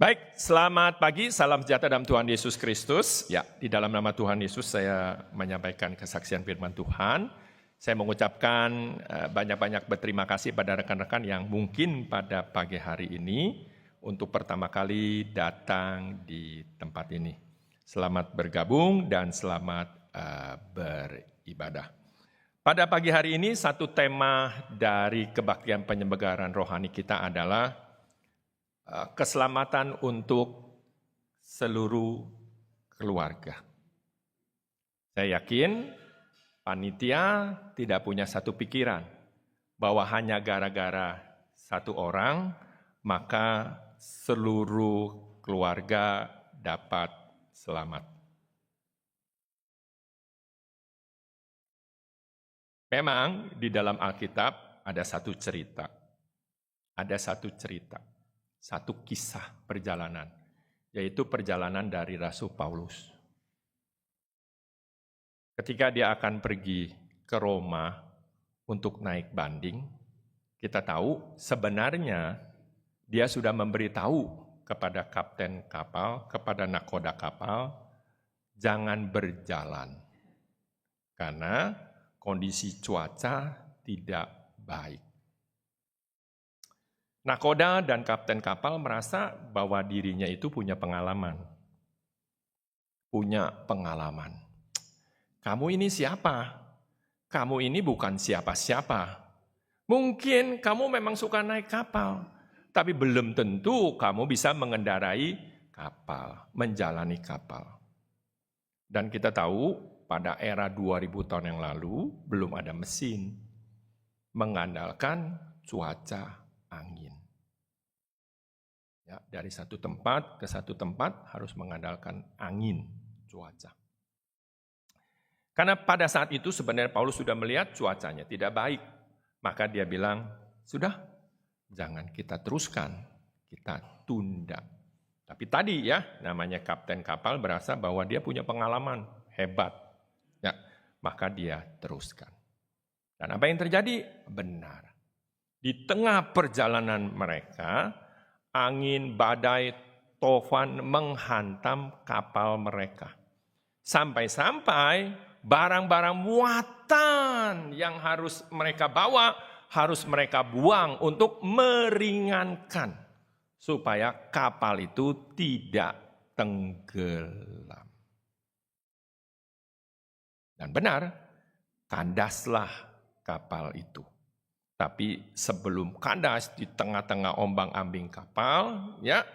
Baik, selamat pagi, salam sejahtera dalam Tuhan Yesus Kristus. Ya, di dalam nama Tuhan Yesus saya menyampaikan kesaksian firman Tuhan. Saya mengucapkan banyak-banyak berterima kasih pada rekan-rekan yang mungkin pada pagi hari ini untuk pertama kali datang di tempat ini. Selamat bergabung dan selamat beribadah. Pada pagi hari ini satu tema dari kebaktian penyembegaran rohani kita adalah keselamatan untuk seluruh keluarga. Saya yakin panitia tidak punya satu pikiran bahwa hanya gara-gara satu orang maka seluruh keluarga dapat selamat. Memang di dalam Alkitab ada satu cerita. Satu kisah perjalanan, yaitu perjalanan dari Rasul Paulus. Ketika dia akan pergi ke Roma untuk naik banding, kita tahu sebenarnya dia sudah memberitahu kepada kapten kapal, kepada nakoda kapal, jangan berjalan, karena kondisi cuaca tidak baik. Nakoda dan kapten kapal merasa bahwa dirinya itu punya pengalaman. Kamu ini siapa? Kamu ini bukan siapa-siapa. Mungkin kamu memang suka naik kapal, tapi belum tentu kamu bisa mengendarai kapal, menjalani kapal. Dan kita tahu pada era 2000 tahun yang lalu belum ada mesin, mengandalkan cuaca angin. Ya, dari satu tempat ke satu tempat harus mengandalkan angin, cuaca. Karena pada saat itu sebenarnya Paulus sudah melihat cuacanya tidak baik. Maka dia bilang, sudah, jangan kita teruskan, kita tunda. Tapi tadi ya, namanya kapten kapal berasa bahwa dia punya pengalaman hebat. Ya, maka dia teruskan. Dan apa yang terjadi? Benar. Di tengah perjalanan mereka, angin, badai, tofan menghantam kapal mereka. Sampai-sampai barang-barang muatan yang harus mereka bawa, harus mereka buang untuk meringankan. Supaya kapal itu tidak tenggelam. Dan benar, kandaslah kapal itu. Tapi sebelum kandas di tengah-tengah ombang-ambing kapal, ya,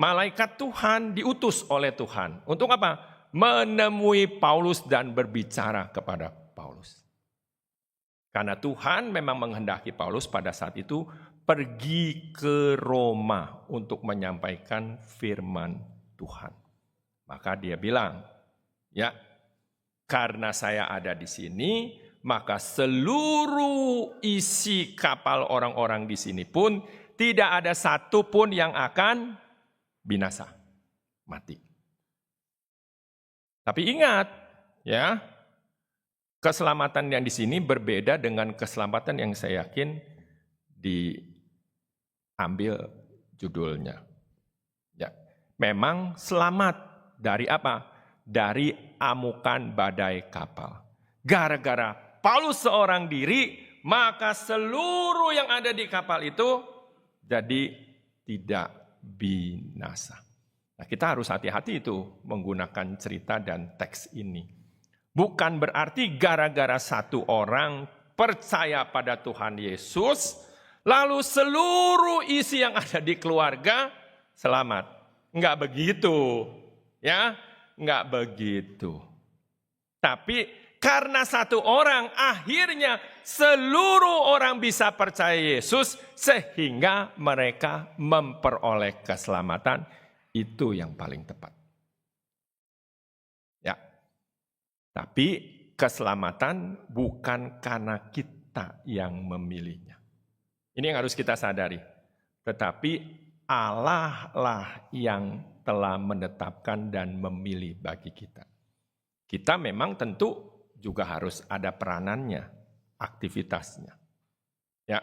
malaikat Tuhan diutus oleh Tuhan. Untuk apa? Menemui Paulus dan berbicara kepada Paulus. Karena Tuhan memang menghendaki Paulus pada saat itu pergi ke Roma untuk menyampaikan firman Tuhan. Maka dia bilang, ya, karena saya ada di sini, maka seluruh isi kapal orang-orang di sini pun tidak ada satu pun yang akan binasa, mati. Tapi ingat, ya, keselamatan yang di sini berbeda dengan keselamatan yang saya yakin diambil judulnya. Ya, memang selamat dari apa? Dari amukan badai kapal. Gara-gara Paulus seorang diri, maka seluruh yang ada di kapal itu jadi tidak binasa. Nah, kita harus hati-hati itu menggunakan cerita dan teks ini. Bukan berarti gara-gara satu orang percaya pada Tuhan Yesus, lalu seluruh isi yang ada di keluarga selamat. Enggak begitu, ya, enggak begitu. Tapi karena satu orang, akhirnya seluruh orang bisa percaya Yesus sehingga mereka memperoleh keselamatan. Itu yang paling tepat. Ya. Tapi keselamatan bukan karena kita yang memilihnya. Ini yang harus kita sadari. Tetapi Allah lah yang telah menetapkan dan memilih bagi kita. Kita memang tentu juga harus ada peranannya, aktivitasnya. Ya.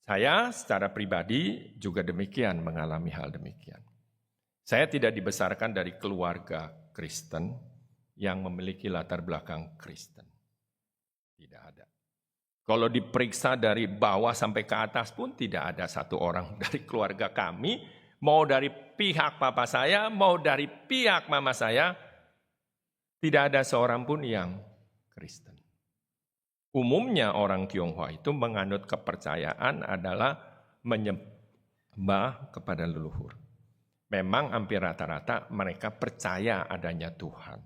Saya secara pribadi juga demikian, mengalami hal demikian. Saya tidak dibesarkan dari keluarga Kristen yang memiliki latar belakang Kristen. Tidak ada. Kalau diperiksa dari bawah sampai ke atas pun tidak ada satu orang dari keluarga kami, mau dari pihak papa saya, mau dari pihak mama saya, tidak ada seorang pun yang Kristen. Umumnya orang Tionghoa itu menganut kepercayaan adalah menyembah kepada leluhur. Memang hampir rata-rata mereka percaya adanya Tuhan.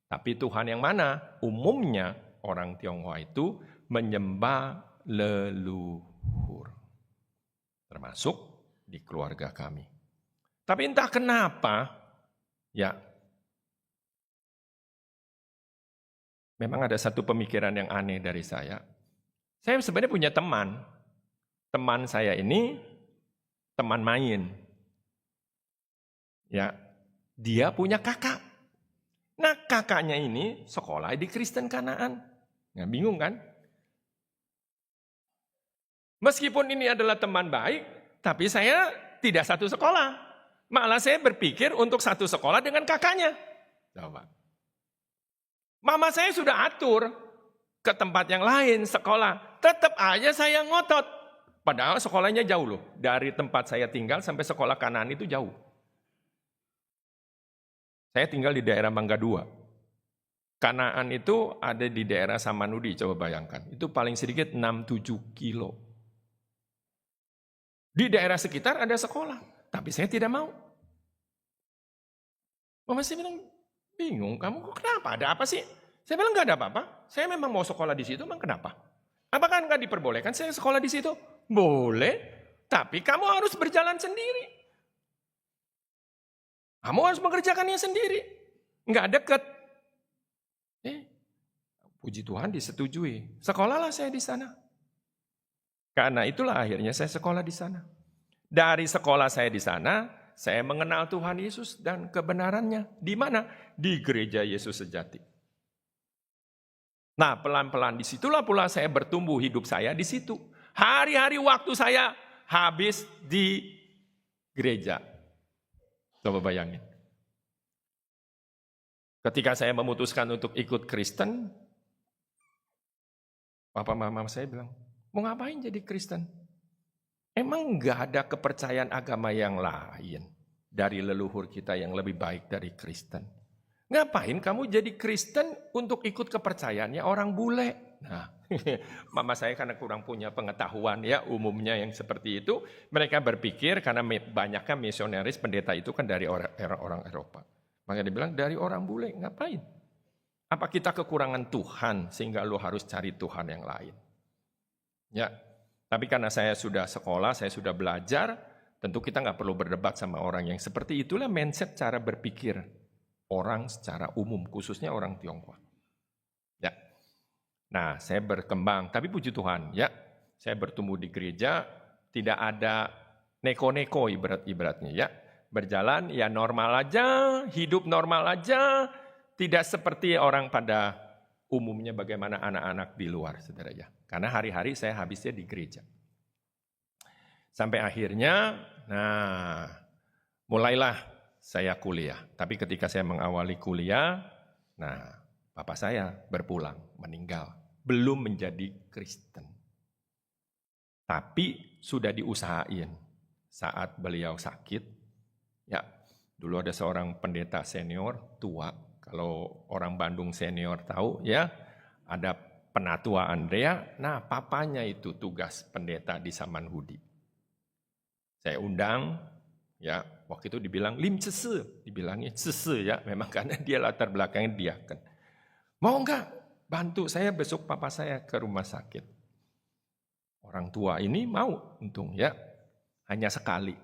Tapi Tuhan yang mana? Umumnya orang Tionghoa itu menyembah leluhur. Termasuk di keluarga kami. Tapi entah kenapa, ya, memang ada satu pemikiran yang aneh dari saya. Saya sebenarnya punya teman. Teman saya ini teman main. Ya, dia punya kakak. Nah, kakaknya ini sekolah di Kristen Kanaan. Nah, bingung kan? Meskipun ini adalah teman baik, tapi saya tidak satu sekolah. Malah saya berpikir untuk satu sekolah dengan kakaknya. Coba. Mama saya sudah atur ke tempat yang lain sekolah. Tetap aja saya ngotot. Padahal sekolahnya jauh loh. Dari tempat saya tinggal sampai sekolah Kanaan itu jauh. Saya tinggal di daerah Mangga 2. Kanaan itu ada di daerah Samanudi, coba bayangkan. Itu paling sedikit 6-7 kilo. Di daerah sekitar ada sekolah, tapi saya tidak mau. Mama saya bilang, bingung, kamu kok kenapa? Ada apa sih? Saya bilang nggak ada apa-apa. Saya memang mau sekolah di situ, emang kenapa? Apakah nggak diperbolehkan saya sekolah di situ? Boleh, tapi kamu harus berjalan sendiri. Kamu harus mengerjakannya sendiri. Nggak deket. Puji Tuhan disetujui. Sekolahlah saya di sana. Karena itulah akhirnya saya sekolah di sana. Dari sekolah saya di sana, saya mengenal Tuhan Yesus dan kebenarannya. Di mana? Di gereja Yesus Sejati. Nah, pelan-pelan disitulah pula saya bertumbuh hidup saya di situ. Hari-hari waktu saya habis di gereja. Coba bayangin. Ketika saya memutuskan untuk ikut Kristen, papa mama saya bilang, mau ngapain jadi Kristen? Emang nggak ada kepercayaan agama yang lain dari leluhur kita yang lebih baik dari Kristen? Ngapain kamu jadi Kristen untuk ikut kepercayaannya orang bule? Nah, mama saya karena kurang punya pengetahuan ya umumnya yang seperti itu, mereka berpikir karena banyaknya misionaris pendeta itu kan dari orang Eropa. Makanya dia bilang dari orang bule, ngapain? Apa kita kekurangan Tuhan sehingga lo harus cari Tuhan yang lain? Ya, tapi karena saya sudah sekolah, saya sudah belajar, tentu kita nggak perlu berdebat sama orang yang seperti itulah mindset cara berpikir orang secara umum, khususnya orang Tionghoa. Ya. Nah, saya berkembang, tapi puji Tuhan, ya, saya bertumbuh di gereja, tidak ada neko-neko ibaratnya, ya. Berjalan, ya normal aja, hidup normal aja, tidak seperti orang pada umumnya bagaimana anak-anak di luar, saudara ya. Karena hari-hari saya habisnya di gereja. Sampai akhirnya, nah, mulailah saya kuliah. Tapi ketika saya mengawali kuliah, nah, bapak saya berpulang, meninggal. Belum menjadi Kristen. Tapi sudah diusahain saat beliau sakit. Ya, dulu ada seorang pendeta senior, tua. Kalau orang Bandung senior tahu ya, ada penatua Andrea. Nah, papanya itu tugas pendeta di Samanhudi. Saya undang, ya, waktu itu dibilang lim cese, dibilangnya cese ya, memang karena dia latar belakangnya diaken. Mau enggak bantu saya besok papa saya ke rumah sakit. Orang tua ini mau, untung ya, hanya sekali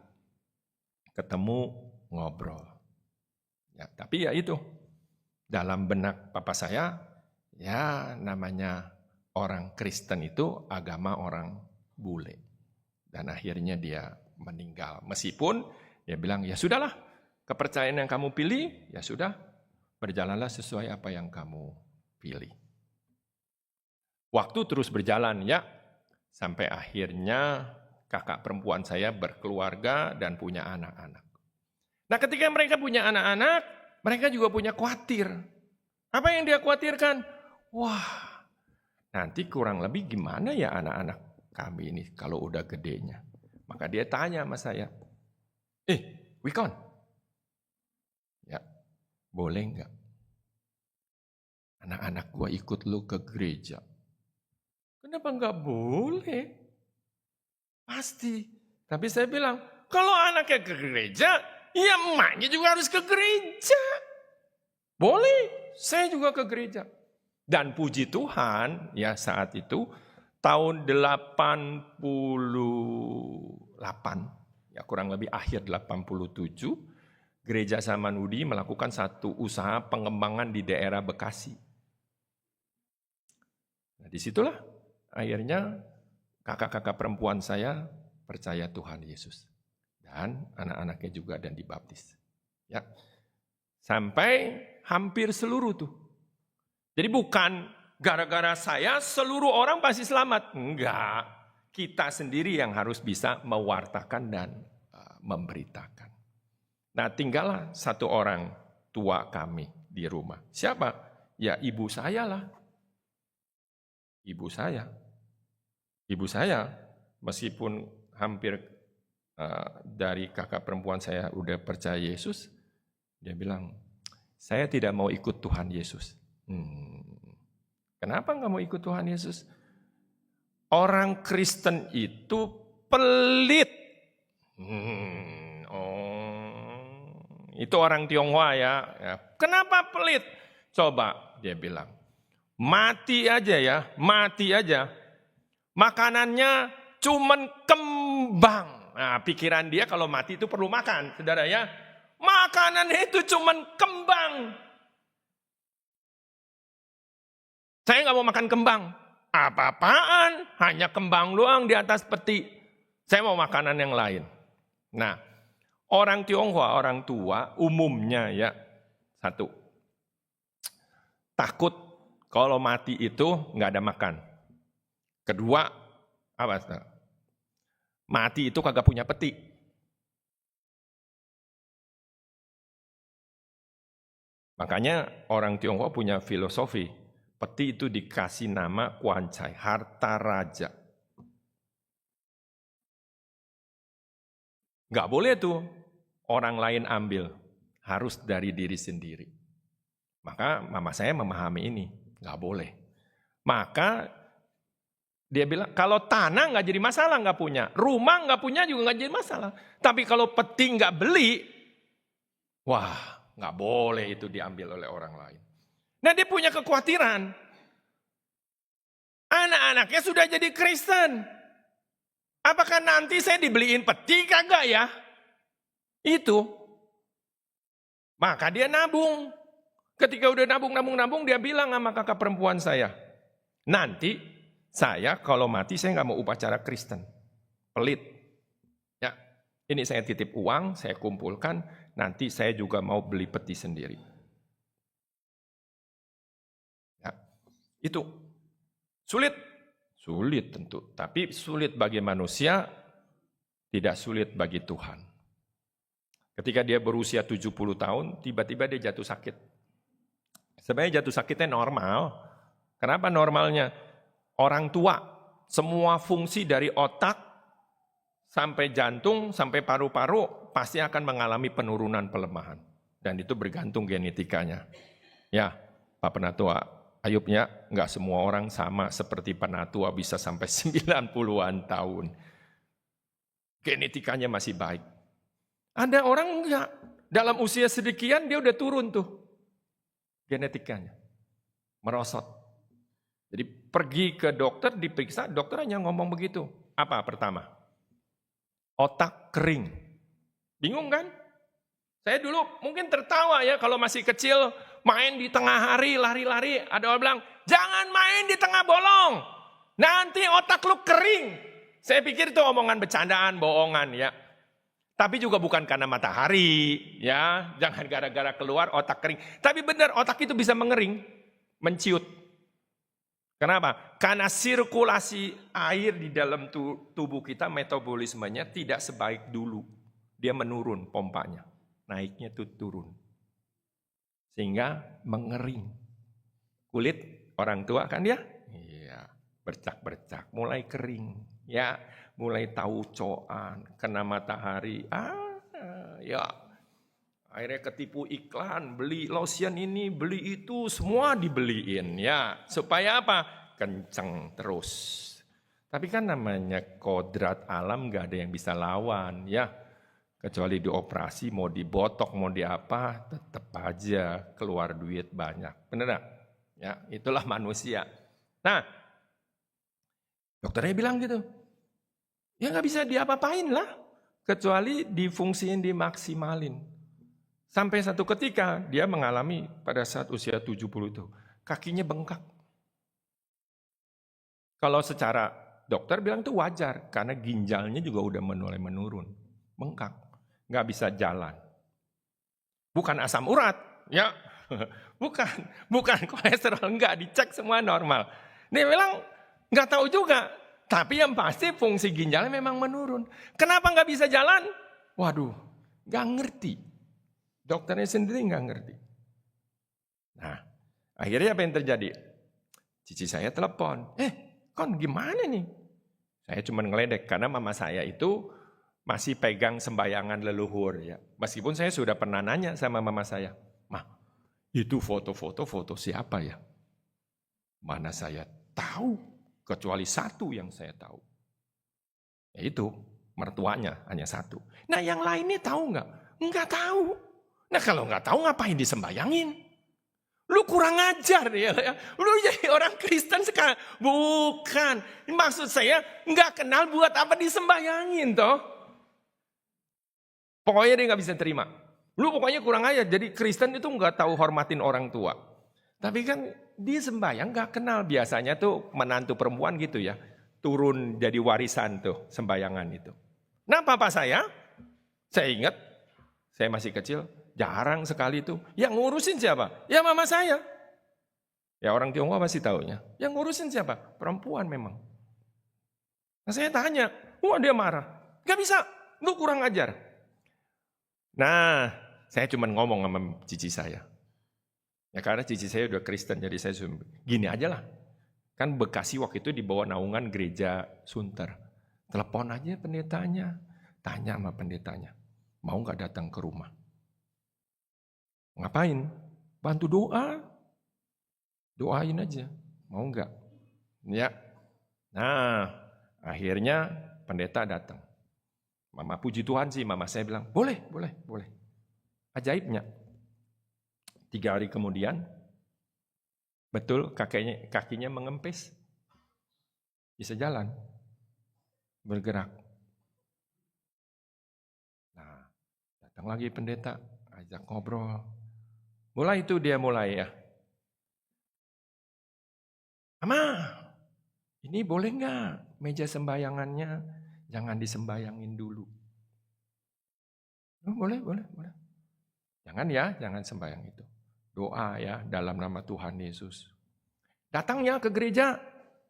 ketemu ngobrol. Ya, tapi ya itu dalam benak papa saya, ya namanya orang Kristen itu agama orang bule. Dan akhirnya dia meninggal. Meskipun dia bilang, ya sudahlah, kepercayaan yang kamu pilih, ya sudah, berjalanlah sesuai apa yang kamu pilih. Waktu terus berjalan ya, Sampai akhirnya kakak perempuan saya berkeluarga dan punya anak-anak. Nah, ketika mereka punya anak-anak, mereka juga punya khawatir. Apa yang dia khawatirkan? Wah, nanti kurang lebih gimana ya anak-anak kami ini kalau udah gedenya. Maka dia tanya sama saya, Wikon, ya boleh nggak anak-anak gua ikut lu ke gereja? Kenapa nggak boleh? Pasti. Tapi saya bilang, kalau anaknya ke gereja, ya emaknya juga harus ke gereja. Boleh, saya juga ke gereja. Dan puji Tuhan, ya saat itu, tahun 88, ya kurang lebih akhir 87, Gereja Samanhudi melakukan satu usaha pengembangan di daerah Bekasi. Nah, disitulah akhirnya kakak-kakak perempuan saya percaya Tuhan Yesus. Dan anak-anaknya juga dan dibaptis. Ya. Sampai hampir seluruh tuh. Jadi bukan gara-gara saya seluruh orang pasti selamat. Enggak. Kita sendiri yang harus bisa mewartakan dan memberitakan. Nah, tinggallah satu orang tua kami di rumah. Siapa? Ya ibu saya lah. Ibu saya. Ibu saya meskipun hampir dari kakak perempuan saya udah percaya Yesus, dia bilang, saya tidak mau ikut Tuhan Yesus. Kenapa nggak mau ikut Tuhan Yesus? Orang Kristen itu pelit. Itu orang Tionghoa ya. Kenapa pelit? Coba dia bilang, mati aja ya, mati aja. Makanannya cuman kembang. Nah, pikiran dia kalau mati itu perlu makan, saudara ya. Makanannya itu cuman kembang. Saya nggak mau makan kembang. Apa-apaan? Hanya kembang doang di atas peti. Saya mau makanan yang lain. Nah, orang Tionghoa, orang tua umumnya ya, satu, takut kalau mati itu nggak ada makan. Kedua, apa? Mati itu kagak punya peti. Makanya orang Tionghoa punya filosofi, peti itu dikasih nama Kwancai, harta raja. Nggak boleh tuh orang lain ambil, harus dari diri sendiri. Maka mama saya memahami ini, nggak boleh. Maka dia bilang, kalau tanah nggak jadi masalah nggak punya, rumah nggak punya juga nggak jadi masalah. Tapi kalau peti nggak beli, wah, nggak boleh itu diambil oleh orang lain. Nah, dia punya kekhawatiran. Anak-anaknya sudah jadi Kristen. Apakah nanti saya dibeliin peti kagak ya? Itu. Maka dia nabung. Ketika udah nabung, dia bilang sama kakak perempuan saya, nanti saya kalau mati saya nggak mau upacara Kristen. Pelit. Ya, ini saya titip uang, saya kumpulkan, nanti saya juga mau beli peti sendiri. Ya, itu sulit tentu, tapi sulit bagi manusia, tidak sulit bagi Tuhan. Ketika dia berusia 70 tahun, tiba-tiba dia jatuh sakit. Sebenarnya jatuh sakitnya normal. Kenapa normalnya? Orang tua, semua fungsi dari otak sampai jantung, sampai paru-paru pasti akan mengalami penurunan pelemahan. Dan itu bergantung genetikanya. Ya, Pak Penatua, Ayubnya enggak semua orang sama seperti Penatua bisa sampai 90-an tahun. Genetikanya masih baik. Ada orang enggak, dalam usia sedekian dia udah turun tuh genetikanya. Merosot. Jadi pergi ke dokter, diperiksa, dokter hanya ngomong begitu. Apa pertama? Otak kering. Bingung kan? Saya dulu mungkin tertawa ya kalau masih kecil, main di tengah hari, lari-lari. Ada orang bilang, jangan main di tengah bolong. Nanti otak lu kering. Saya pikir itu omongan bercandaan, bohongan ya. Tapi juga bukan karena matahari, ya. Jangan gara-gara keluar otak kering. Tapi benar, otak itu bisa mengering, menciut. Kenapa? Karena sirkulasi air di dalam tubuh kita, metabolismenya tidak sebaik dulu. Dia menurun pompanya. Naiknya itu turun. Sehingga mengering. Kulit orang tua kan dia? Iya, bercak-bercak, mulai kering. Ya, mulai taucoan, kena matahari. Ya. Akhirnya ketipu iklan, beli lotion ini, beli itu, semua dibeliin ya. Supaya apa? Kenceng terus. Tapi kan namanya kodrat alam gak ada yang bisa lawan ya. Kecuali dioperasi, mau dibotok, mau di apa, tetap aja keluar duit banyak. Bener gak? Ya, itulah manusia. Nah, dokternya bilang gitu. Ya gak bisa diapa-apain lah. Kecuali difungsiin, dimaksimalin. Sampai satu ketika dia mengalami pada saat usia 70 itu, kakinya bengkak. Kalau secara dokter bilang itu wajar, karena ginjalnya juga udah mulai menurun. Bengkak, nggak bisa jalan. Bukan asam urat, ya, bukan kolesterol, nggak dicek semua normal. Dia bilang nggak tahu juga, tapi yang pasti fungsi ginjalnya memang menurun. Kenapa nggak bisa jalan? Waduh, nggak ngerti. Dokternya sendiri nggak ngerti. Nah, akhirnya apa yang terjadi? Cici saya telepon, Kon gimana nih? Saya cuma ngeledek karena mama saya itu masih pegang sembayangan leluhur ya. Meskipun saya sudah pernah nanya sama mama saya, "Mah, itu foto siapa ya?" Mana saya tahu, kecuali satu yang saya tahu. Yaitu mertuanya hanya satu. Nah yang lainnya tahu nggak? Nggak tahu. Nah kalau nggak tahu ngapain disembayangin? Lu kurang ajar ya. Lu jadi orang Kristen sekarang. Bukan. Maksud saya nggak kenal buat apa disembayangin toh. Pokoknya dia nggak bisa terima. Lu pokoknya kurang ajar. Jadi Kristen itu nggak tahu hormatin orang tua. Tapi kan dia sembayang nggak kenal. Biasanya tuh menantu perempuan gitu ya. Turun jadi warisan tuh sembayangan itu. Nah papa saya ingat. Saya masih kecil. Jarang sekali itu. Yang ngurusin siapa? Ya mama saya. Ya orang Tionghoa pasti taunya. Yang ngurusin siapa? Perempuan memang. Nah saya tanya, wah dia marah. Gak bisa, lu kurang ajar. Nah saya cuma ngomong sama cici saya. Ya karena cici saya udah Kristen, jadi saya gini aja lah. Kan Bekasi waktu itu di bawah naungan gereja Sunter. Telepon aja pendetanya. Tanya sama pendetanya. Mau gak datang ke rumah? Ngapain? Bantu doa. Doain aja. Mau enggak? Ya. Nah, akhirnya pendeta datang. Mama puji Tuhan sih, mama saya bilang, boleh. Ajaibnya. 3 hari kemudian, betul kakinya mengempis. Bisa jalan. Bergerak. Nah, datang lagi pendeta, ajak ngobrol. Mulai itu dia mulai ya. Mama, ini boleh nggak meja sembayangannya jangan disembayangin dulu. Oh, boleh. Jangan sembayang itu. Doa ya dalam nama Tuhan Yesus. Datangnya ke gereja,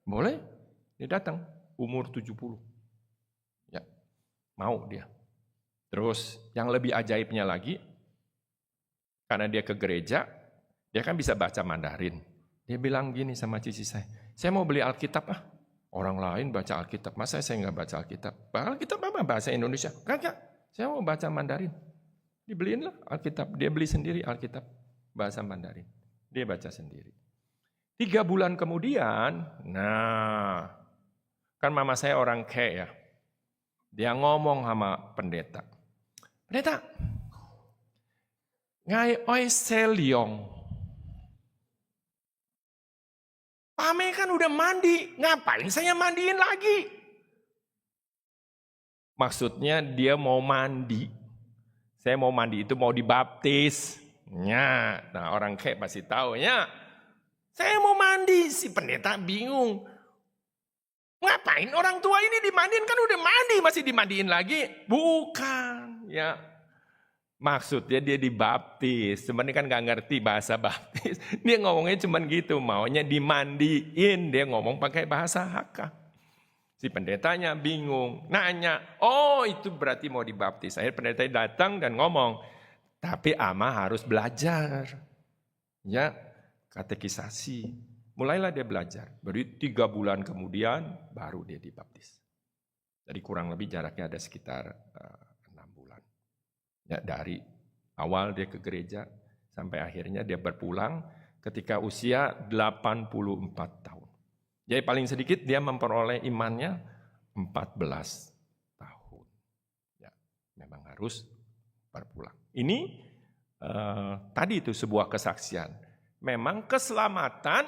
boleh? Dia datang, umur 70. Ya, mau dia. Terus yang lebih ajaibnya lagi, karena dia ke gereja, dia kan bisa baca Mandarin. Dia bilang gini sama cici saya mau beli Alkitab ah. Orang lain baca Alkitab, masa saya nggak baca Alkitab? Alkitab apa? Bahasa Indonesia. Kagak, saya mau baca Mandarin. Dibeliin lah Alkitab, dia beli sendiri Alkitab, bahasa Mandarin. Dia baca sendiri. 3 bulan kemudian, nah, kan mama saya orang Ke ya. Dia ngomong sama pendeta. Pendeta, ngai oi seliong. Pame kan udah mandi, ngapain saya mandiin lagi? Maksudnya dia mau mandi. Saya mau mandi itu mau dibaptis. Ya, nah orang kayak pasti tahu ya. Saya mau mandi, si pendeta bingung. Ngapain orang tua ini dimandiin kan udah mandi masih dimandiin lagi? Bukan, ya. Maksudnya dia dibaptis, sebenarnya kan nggak ngerti bahasa baptis. Dia ngomongnya cuman gitu, maunya dimandiin, dia ngomong pakai bahasa Hakka. Si pendetanya bingung, nanya, oh itu berarti mau dibaptis. Akhirnya pendeta datang dan ngomong, tapi ama harus belajar. Ya, katekisasi. Mulailah dia belajar, baru 3 bulan kemudian baru dia dibaptis. Jadi kurang lebih jaraknya ada sekitar 6 bulan. Ya, dari awal dia ke gereja sampai akhirnya dia berpulang ketika usia 84 tahun. Jadi paling sedikit dia memperoleh imannya 14 tahun. Ya, memang harus berpulang. Ini tadi itu sebuah kesaksian. Memang keselamatan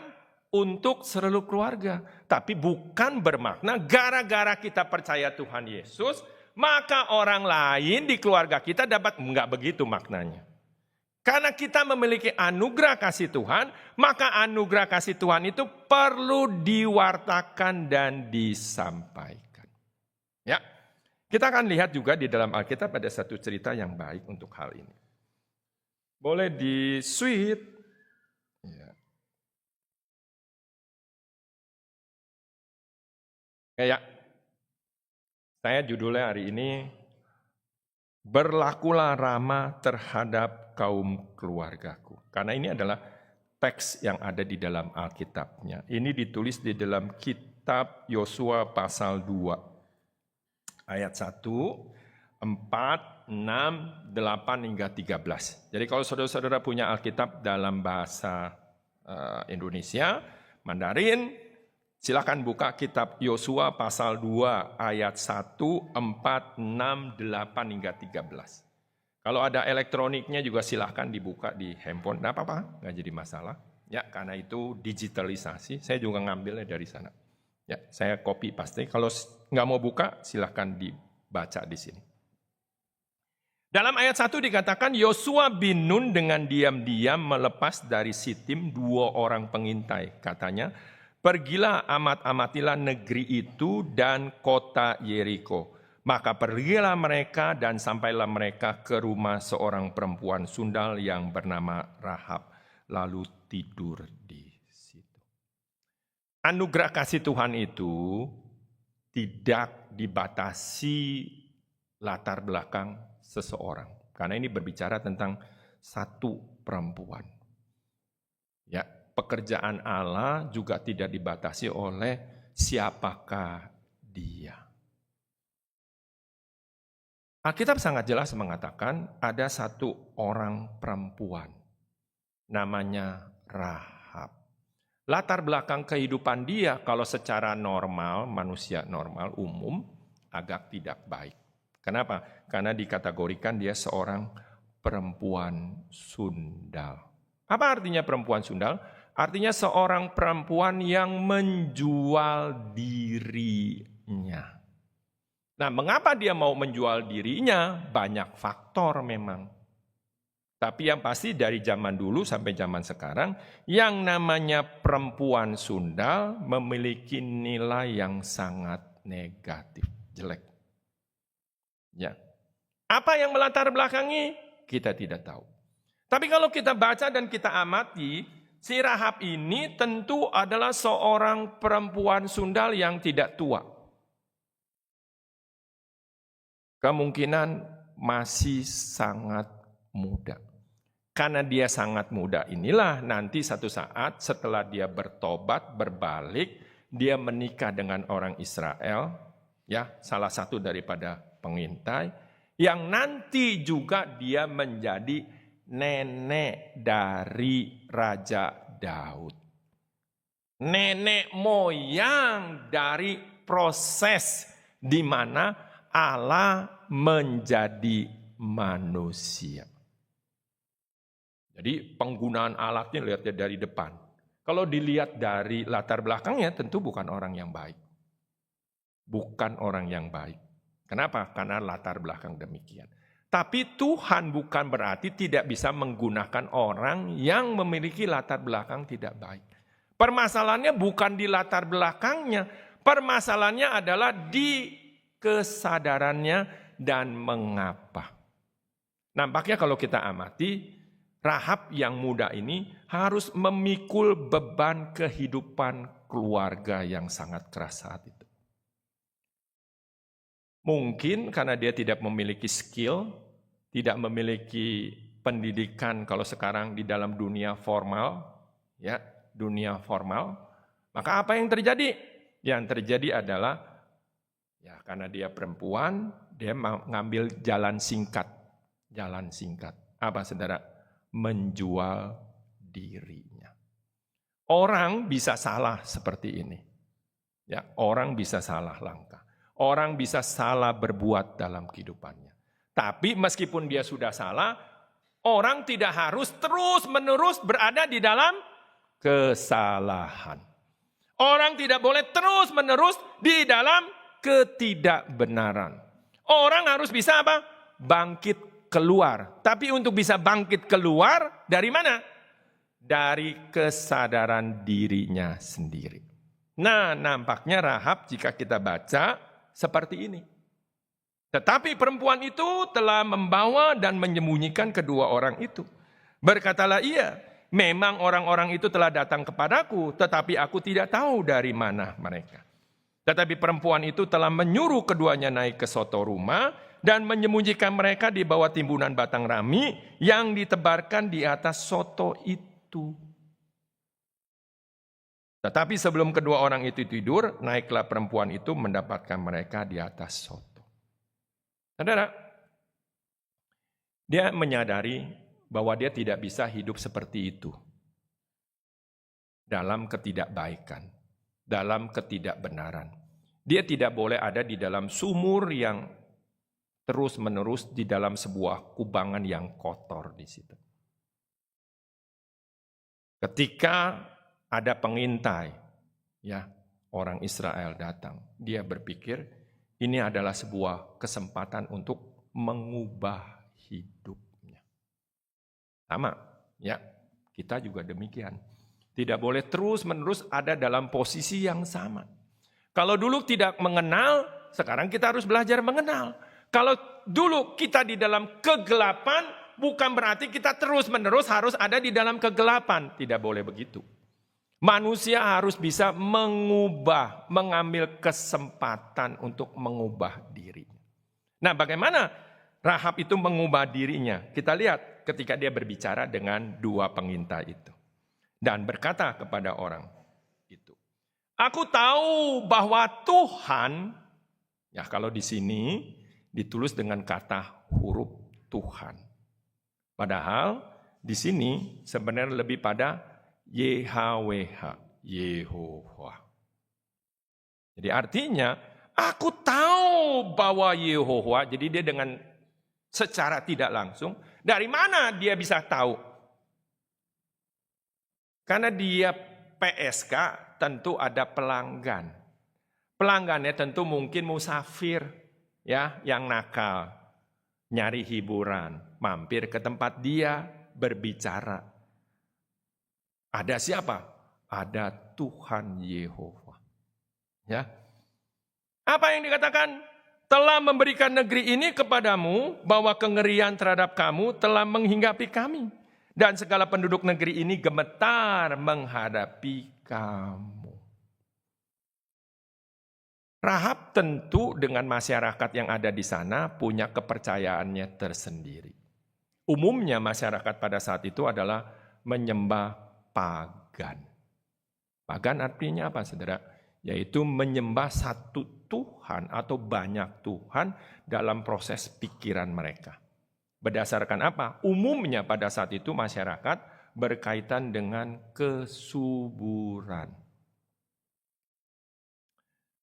untuk seluruh keluarga. Tapi bukan bermakna gara-gara kita percaya Tuhan Yesus, maka orang lain di keluarga kita dapat, enggak begitu maknanya. Karena kita memiliki anugerah kasih Tuhan, maka anugerah kasih Tuhan itu perlu diwartakan dan disampaikan. Ya, kita akan lihat juga di dalam Alkitab ada satu cerita yang baik untuk hal ini. Boleh di-switch. Ya. Kayak saya judulnya hari ini, berlakulah ramah terhadap kaum keluargaku. Karena ini adalah teks yang ada di dalam Alkitabnya. Ini ditulis di dalam kitab Yosua pasal 2. Ayat 1, 4, 6, 8 hingga 13. Jadi kalau saudara-saudara punya Alkitab dalam bahasa Indonesia, Mandarin, silakan buka kitab Yosua pasal 2 ayat 1, 4, 6, 8 hingga 13. Kalau ada elektroniknya juga silakan dibuka di handphone. Nggak apa-apa, nggak jadi masalah. Ya, karena itu digitalisasi. Saya juga ngambilnya dari sana. Ya, saya copy pasti. Kalau nggak mau buka, silakan dibaca di sini. Dalam ayat 1 dikatakan Yosua bin Nun dengan diam-diam melepas dari Sitim 2 orang pengintai. Katanya, pergilah amat-amatilah negeri itu dan kota Yeriko. Maka pergilah mereka dan sampailah mereka ke rumah seorang perempuan sundal yang bernama Rahab. Lalu tidur di situ. Anugerah kasih Tuhan itu tidak dibatasi latar belakang seseorang. Karena ini berbicara tentang satu perempuan. Ya, pekerjaan Allah juga tidak dibatasi oleh siapakah dia. Alkitab sangat jelas mengatakan ada satu orang perempuan namanya Rahab. Latar belakang kehidupan dia kalau secara normal, manusia normal, umum, agak tidak baik. Kenapa? Karena dikategorikan dia seorang perempuan sundal. Apa artinya perempuan sundal? Artinya seorang perempuan yang menjual dirinya. Nah, mengapa dia mau menjual dirinya? Banyak faktor memang. Tapi yang pasti dari zaman dulu sampai zaman sekarang, yang namanya perempuan sundal memiliki nilai yang sangat negatif, jelek. Ya. Apa yang melatar belakangi? Kita tidak tahu. Tapi kalau kita baca dan kita amati, si Rahab ini tentu adalah seorang perempuan sundal yang tidak tua. Kemungkinan masih sangat muda. Karena dia sangat muda inilah nanti satu saat setelah dia bertobat, berbalik, dia menikah dengan orang Israel, ya, salah satu daripada pengintai, yang nanti juga dia menjadi nenek dari Raja Daud. Nenek moyang dari proses di mana Allah menjadi manusia. Jadi penggunaan alatnya lihatnya dari depan. Kalau dilihat dari latar belakangnya tentu bukan orang yang baik. Bukan orang yang baik. Kenapa? Karena latar belakang demikian. Tapi Tuhan bukan berarti tidak bisa menggunakan orang yang memiliki latar belakang tidak baik. Permasalahannya bukan di latar belakangnya. Permasalahannya adalah di kesadarannya dan mengapa. Nampaknya kalau kita amati, Rahab yang muda ini harus memikul beban kehidupan keluarga yang sangat keras saat itu. Mungkin karena dia tidak memiliki skill, tidak memiliki pendidikan kalau sekarang di dalam dunia formal, ya, dunia formal, maka apa yang terjadi? Yang terjadi adalah, ya karena dia perempuan, dia mengambil jalan singkat. Jalan singkat. Apa saudara? Menjual dirinya. Orang bisa salah seperti ini. Ya, orang bisa salah langkah. Orang bisa salah berbuat dalam kehidupannya. Tapi meskipun dia sudah salah, orang tidak harus terus-menerus berada di dalam kesalahan. Orang tidak boleh terus-menerus di dalam ketidakbenaran. Orang harus bisa apa? Bangkit keluar. Tapi untuk bisa bangkit keluar dari mana? Dari kesadaran dirinya sendiri. Nah, nampaknya Rahab jika kita baca seperti ini. Tetapi perempuan itu telah membawa dan menyembunyikan kedua orang itu. Berkatalah ia, memang orang-orang itu telah datang kepadaku, tetapi aku tidak tahu dari mana mereka. Tetapi perempuan itu telah menyuruh keduanya naik ke soto rumah dan menyembunyikan mereka di bawah timbunan batang rami yang ditebarkan di atas soto itu. Tetapi sebelum kedua orang itu tidur, naiklah perempuan itu mendapatkan mereka di atas soto. Saudara, dia menyadari bahwa dia tidak bisa hidup seperti itu. Dalam ketidakbaikan, dalam ketidakbenaran. Dia tidak boleh ada di dalam sumur yang terus-menerus di dalam sebuah kubangan yang kotor di situ. Ketika ada pengintai, ya, orang Israel datang, dia berpikir ini adalah sebuah kesempatan untuk mengubah hidupnya. Sama, ya, kita juga demikian. Tidak boleh terus-menerus ada dalam posisi yang sama. Kalau dulu tidak mengenal, sekarang kita harus belajar mengenal. Kalau dulu kita di dalam kegelapan, bukan berarti kita terus-menerus harus ada di dalam kegelapan. Tidak boleh begitu. Manusia harus bisa mengubah, mengambil kesempatan untuk mengubah dirinya. Nah, bagaimana Rahab itu mengubah dirinya? Kita lihat ketika dia berbicara dengan dua pengintai itu. Dan berkata kepada orang itu, aku tahu bahwa Tuhan, ya kalau di sini ditulis dengan kata huruf Tuhan. Padahal di sini sebenarnya lebih pada YHWH, Yehova. Jadi artinya, aku tahu bahwa Yehova, jadi dia dengan secara tidak langsung, dari mana dia bisa tahu? Karena dia PSK tentu ada pelanggan. Pelanggannya tentu mungkin musafir, ya, yang nakal, nyari hiburan, mampir ke tempat dia berbicara. Ada siapa? Ada Tuhan Yehova. Ya. Apa yang dikatakan? Telah memberikan negeri ini kepadamu, bahwa kengerian terhadap kamu telah menghinggapi kami. Dan segala penduduk negeri ini gemetar menghadapi kamu. Rahab tentu dengan masyarakat yang ada di sana punya kepercayaannya tersendiri. Umumnya masyarakat pada saat itu adalah menyembah pagan. Pagan artinya apa, saudara? Yaitu menyembah satu Tuhan atau banyak Tuhan dalam proses pikiran mereka. Berdasarkan apa? Umumnya pada saat itu masyarakat berkaitan dengan kesuburan.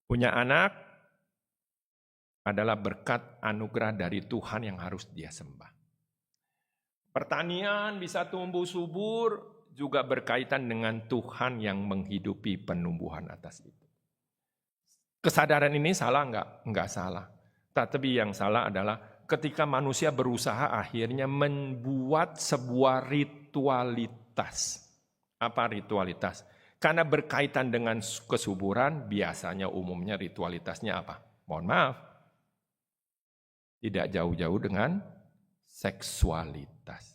Punya anak adalah berkat anugerah dari Tuhan yang harus dia sembah. Pertanian bisa tumbuh subur, juga berkaitan dengan Tuhan yang menghidupi penumbuhan atas itu. Kesadaran ini salah enggak? Enggak salah. Tetapi yang salah adalah ketika manusia berusaha akhirnya membuat sebuah ritualitas. Apa ritualitas? Karena berkaitan dengan kesuburan, biasanya umumnya ritualitasnya apa? Mohon maaf. Tidak jauh-jauh dengan seksualitas.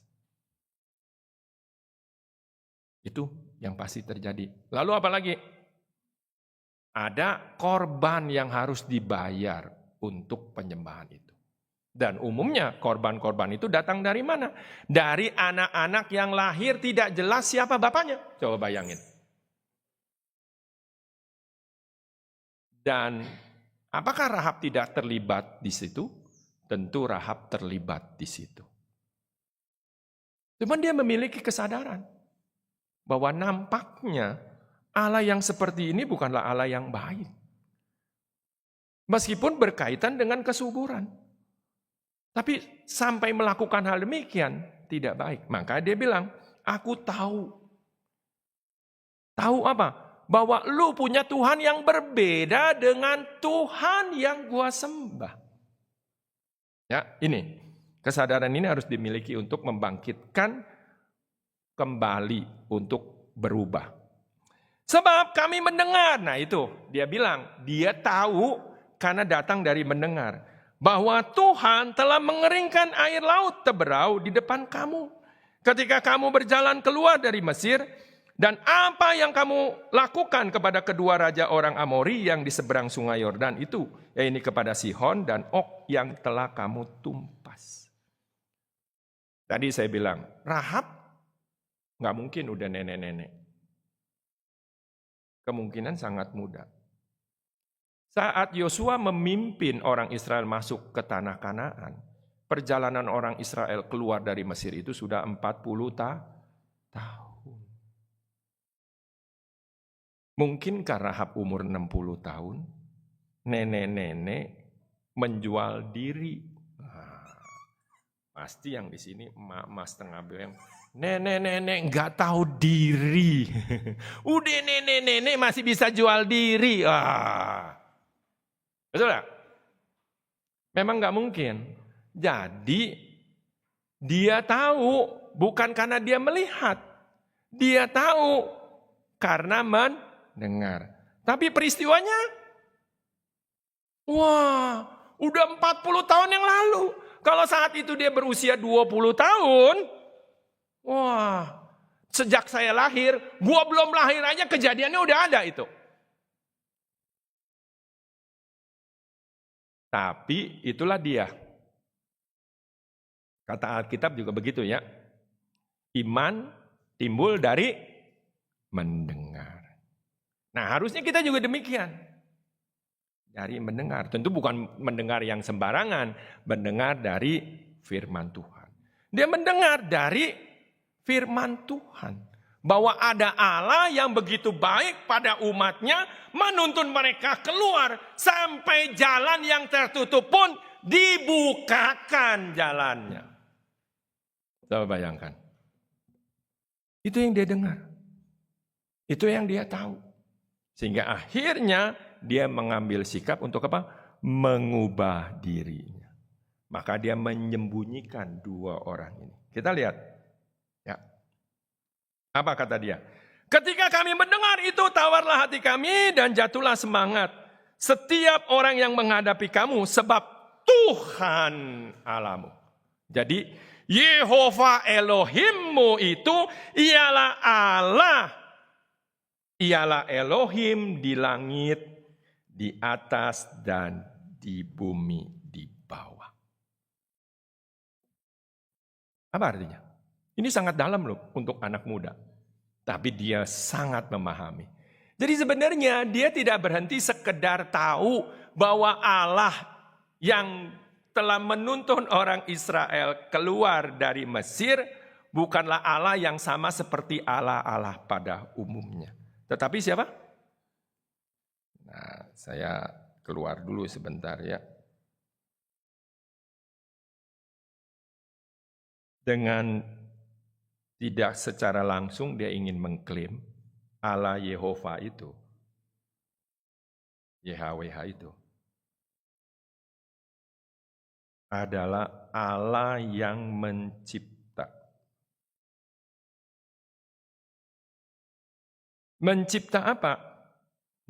Itu yang pasti terjadi. Lalu apa lagi? Ada korban yang harus dibayar untuk penyembahan itu. Dan umumnya korban-korban itu datang dari mana? Dari anak-anak yang lahir tidak jelas siapa bapaknya. Coba bayangin. Dan apakah Rahab tidak terlibat di situ? Tentu Rahab terlibat di situ. Cuman dia memiliki kesadaran bahwa nampaknya Allah yang seperti ini bukanlah Allah yang baik. Meskipun berkaitan dengan kesuburan. Tapi sampai melakukan hal demikian tidak baik. Maka dia bilang, aku tahu. Tahu apa? Bahwa lu punya Tuhan yang berbeda dengan Tuhan yang gua sembah. Ya, ini. Kesadaran ini harus dimiliki untuk membangkitkan kembali untuk berubah. Sebab kami mendengar. Nah itu, dia bilang, dia tahu karena datang dari mendengar. Bahwa Tuhan telah mengeringkan air laut Teberau di depan kamu. Ketika kamu berjalan keluar dari Mesir, dan apa yang kamu lakukan kepada kedua raja orang Amori yang di seberang sungai Yordan itu, yaitu kepada Sihon dan Og yang telah kamu tumpas. Tadi saya bilang, Rahab nggak mungkin udah nenek-nenek. Kemungkinan sangat muda. Saat Yosua memimpin orang Israel masuk ke tanah Kanaan, perjalanan orang Israel keluar dari Mesir itu sudah 40 tahun. Mungkinkah Rahab umur 60 tahun, nenek-nenek menjual diri? Pasti yang di sini emak-emak setengah yang nenek-nenek nggak tahu diri. Udah nenek-nenek masih bisa jual diri. Betul gak? Memang nggak mungkin. Jadi dia tahu bukan karena dia melihat. Dia tahu karena mendengar. Tapi peristiwanya, wah, udah 40 tahun yang lalu. Kalau saat itu dia berusia 20 tahun, wah, sejak saya lahir, gua belum lahir aja kejadiannya udah ada itu. Tapi itulah dia. Kata Alkitab juga begitu ya. Iman timbul dari mendengar. Nah harusnya kita juga demikian. Dari mendengar. Tentu bukan mendengar yang sembarangan. Mendengar dari firman Tuhan. Dia mendengar dari firman Tuhan. Bahwa ada Allah yang begitu baik pada umatnya, menuntun mereka keluar sampai jalan yang tertutup pun dibukakan jalannya. Coba bayangkan. Itu yang dia dengar. Itu yang dia tahu. Sehingga akhirnya dia mengambil sikap untuk apa? Mengubah dirinya. Maka dia menyembunyikan dua orang ini. Kita lihat. Apa kata dia? Ketika kami mendengar itu, tawarlah hati kami dan jatuhlah semangat. Setiap orang yang menghadapi kamu, sebab Tuhan Allahmu. Jadi, Yehova Elohimmu itu ialah Allah. Ialah Elohim di langit, di atas, dan di bumi, di bawah. Apa artinya? Ini sangat dalam loh untuk anak muda. Tapi dia sangat memahami. Jadi sebenarnya dia tidak berhenti sekedar tahu bahwa Allah yang telah menuntun orang Israel keluar dari Mesir bukanlah Allah yang sama seperti Allah-Allah pada umumnya. Tetapi siapa? Nah, saya keluar dulu sebentar ya. Dengan tidak secara langsung dia ingin mengklaim Allah Yehova itu, YHWH itu adalah Allah yang mencipta. Mencipta apa?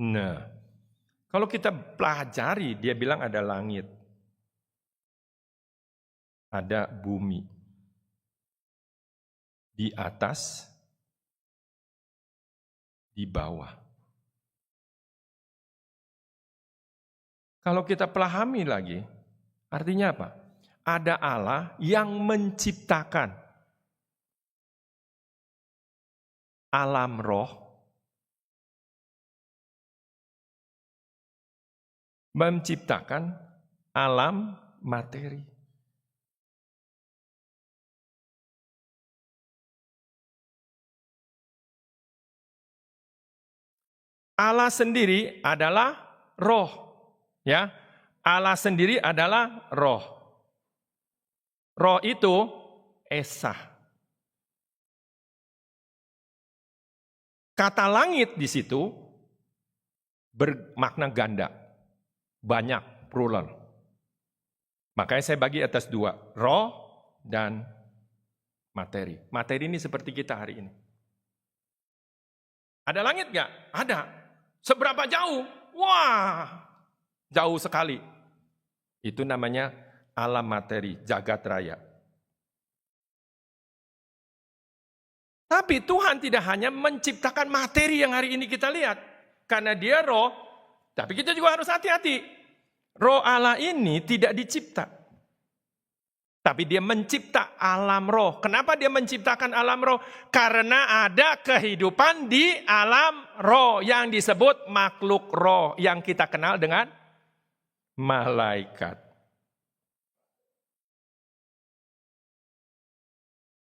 Nah, kalau kita pelajari dia bilang ada langit, ada bumi. Di atas, di bawah. Kalau kita pelahami lagi, artinya apa? Ada Allah yang menciptakan alam roh, menciptakan alam materi. Allah sendiri adalah roh, ya. Allah sendiri adalah roh. Roh itu esa. Kata langit di situ bermakna ganda, banyak, plural. Makanya saya bagi atas dua, roh dan materi. Materi ini seperti kita hari ini. Ada langit nggak? Ada. Seberapa jauh? Wah, jauh sekali. Itu namanya alam materi, jagat raya. Tapi Tuhan tidak hanya menciptakan materi yang hari ini kita lihat. Karena dia roh, tapi kita juga harus hati-hati. Roh Allah ini tidak dicipta. Tapi dia mencipta alam roh. Kenapa dia menciptakan alam roh? Karena ada kehidupan di alam roh yang disebut makhluk roh yang kita kenal dengan malaikat.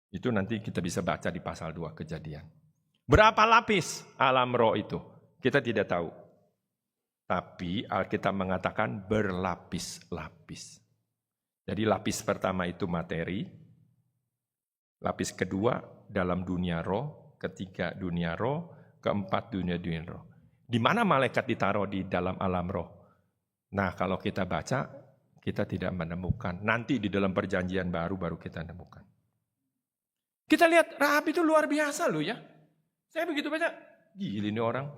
Itu nanti kita bisa baca di pasal 2 Kejadian. Berapa lapis alam roh itu? Kita tidak tahu. Tapi Alkitab mengatakan berlapis-lapis. Jadi lapis pertama itu materi, lapis kedua dalam dunia roh, ketiga dunia roh, keempat dunia roh. Di mana malaikat ditaruh di dalam alam roh? Nah, kalau kita baca, kita tidak menemukan. Nanti di dalam perjanjian baru kita temukan. Kita lihat Rahab itu luar biasa loh ya. Saya begitu baca, gila ini orang.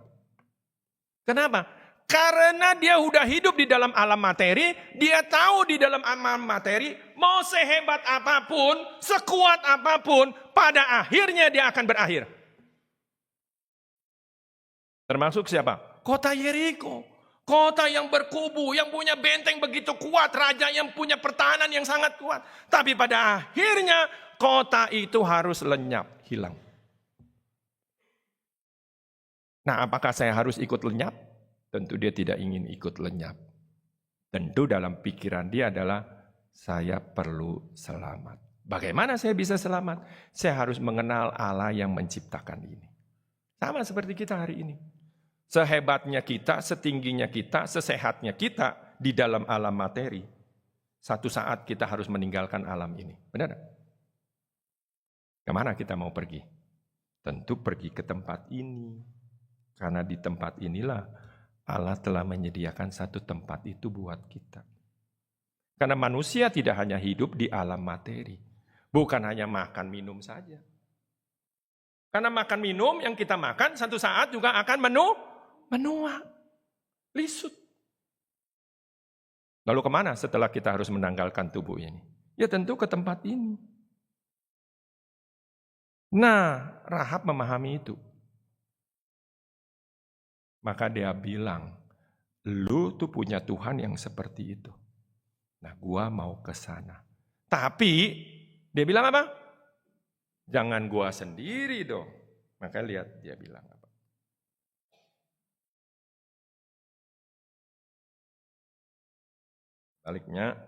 Kenapa? Karena dia udah hidup di dalam alam materi, dia tahu di dalam alam materi, mau sehebat apapun, sekuat apapun, pada akhirnya dia akan berakhir. Termasuk siapa? Kota Yeriko. Kota yang berkubu, yang punya benteng begitu kuat, raja yang punya pertahanan yang sangat kuat. Tapi pada akhirnya kota itu harus lenyap, hilang. Nah, apakah saya harus ikut lenyap? Tentu dia tidak ingin ikut lenyap. Tentu dalam pikiran dia adalah saya perlu selamat. Bagaimana saya bisa selamat? Saya harus mengenal Allah yang menciptakan ini. Sama seperti kita hari ini. Sehebatnya kita, setingginya kita, sesehatnya kita di dalam alam materi. Satu saat kita harus meninggalkan alam ini. Benar? Kemana kita mau pergi? Tentu pergi ke tempat ini. Karena di tempat inilah Allah telah menyediakan satu tempat itu buat kita. Karena manusia tidak hanya hidup di alam materi. Bukan hanya makan minum saja. Karena makan minum yang kita makan satu saat juga akan menua. Lisut. Lalu kemana setelah kita harus menanggalkan tubuh ini? Ya tentu ke tempat ini. Nah, Rahab memahami itu. Maka dia bilang, lu tuh punya Tuhan yang seperti itu. Nah, gua mau ke sana. Tapi, dia bilang apa? Jangan gua sendiri dong. Maka lihat dia bilang apa. Baliknya,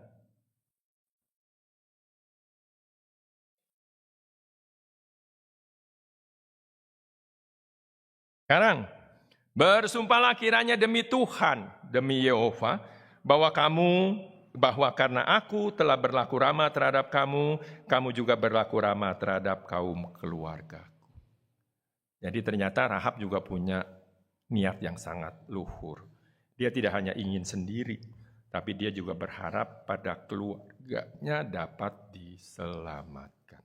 sekarang, bersumpahlah kiranya demi Tuhan, demi Yehova, bahwa karena aku telah berlaku ramah terhadap kamu, kamu juga berlaku ramah terhadap kaum keluargaku. Jadi ternyata Rahab juga punya niat yang sangat luhur. Dia tidak hanya ingin sendiri, tapi dia juga berharap pada keluarganya dapat diselamatkan.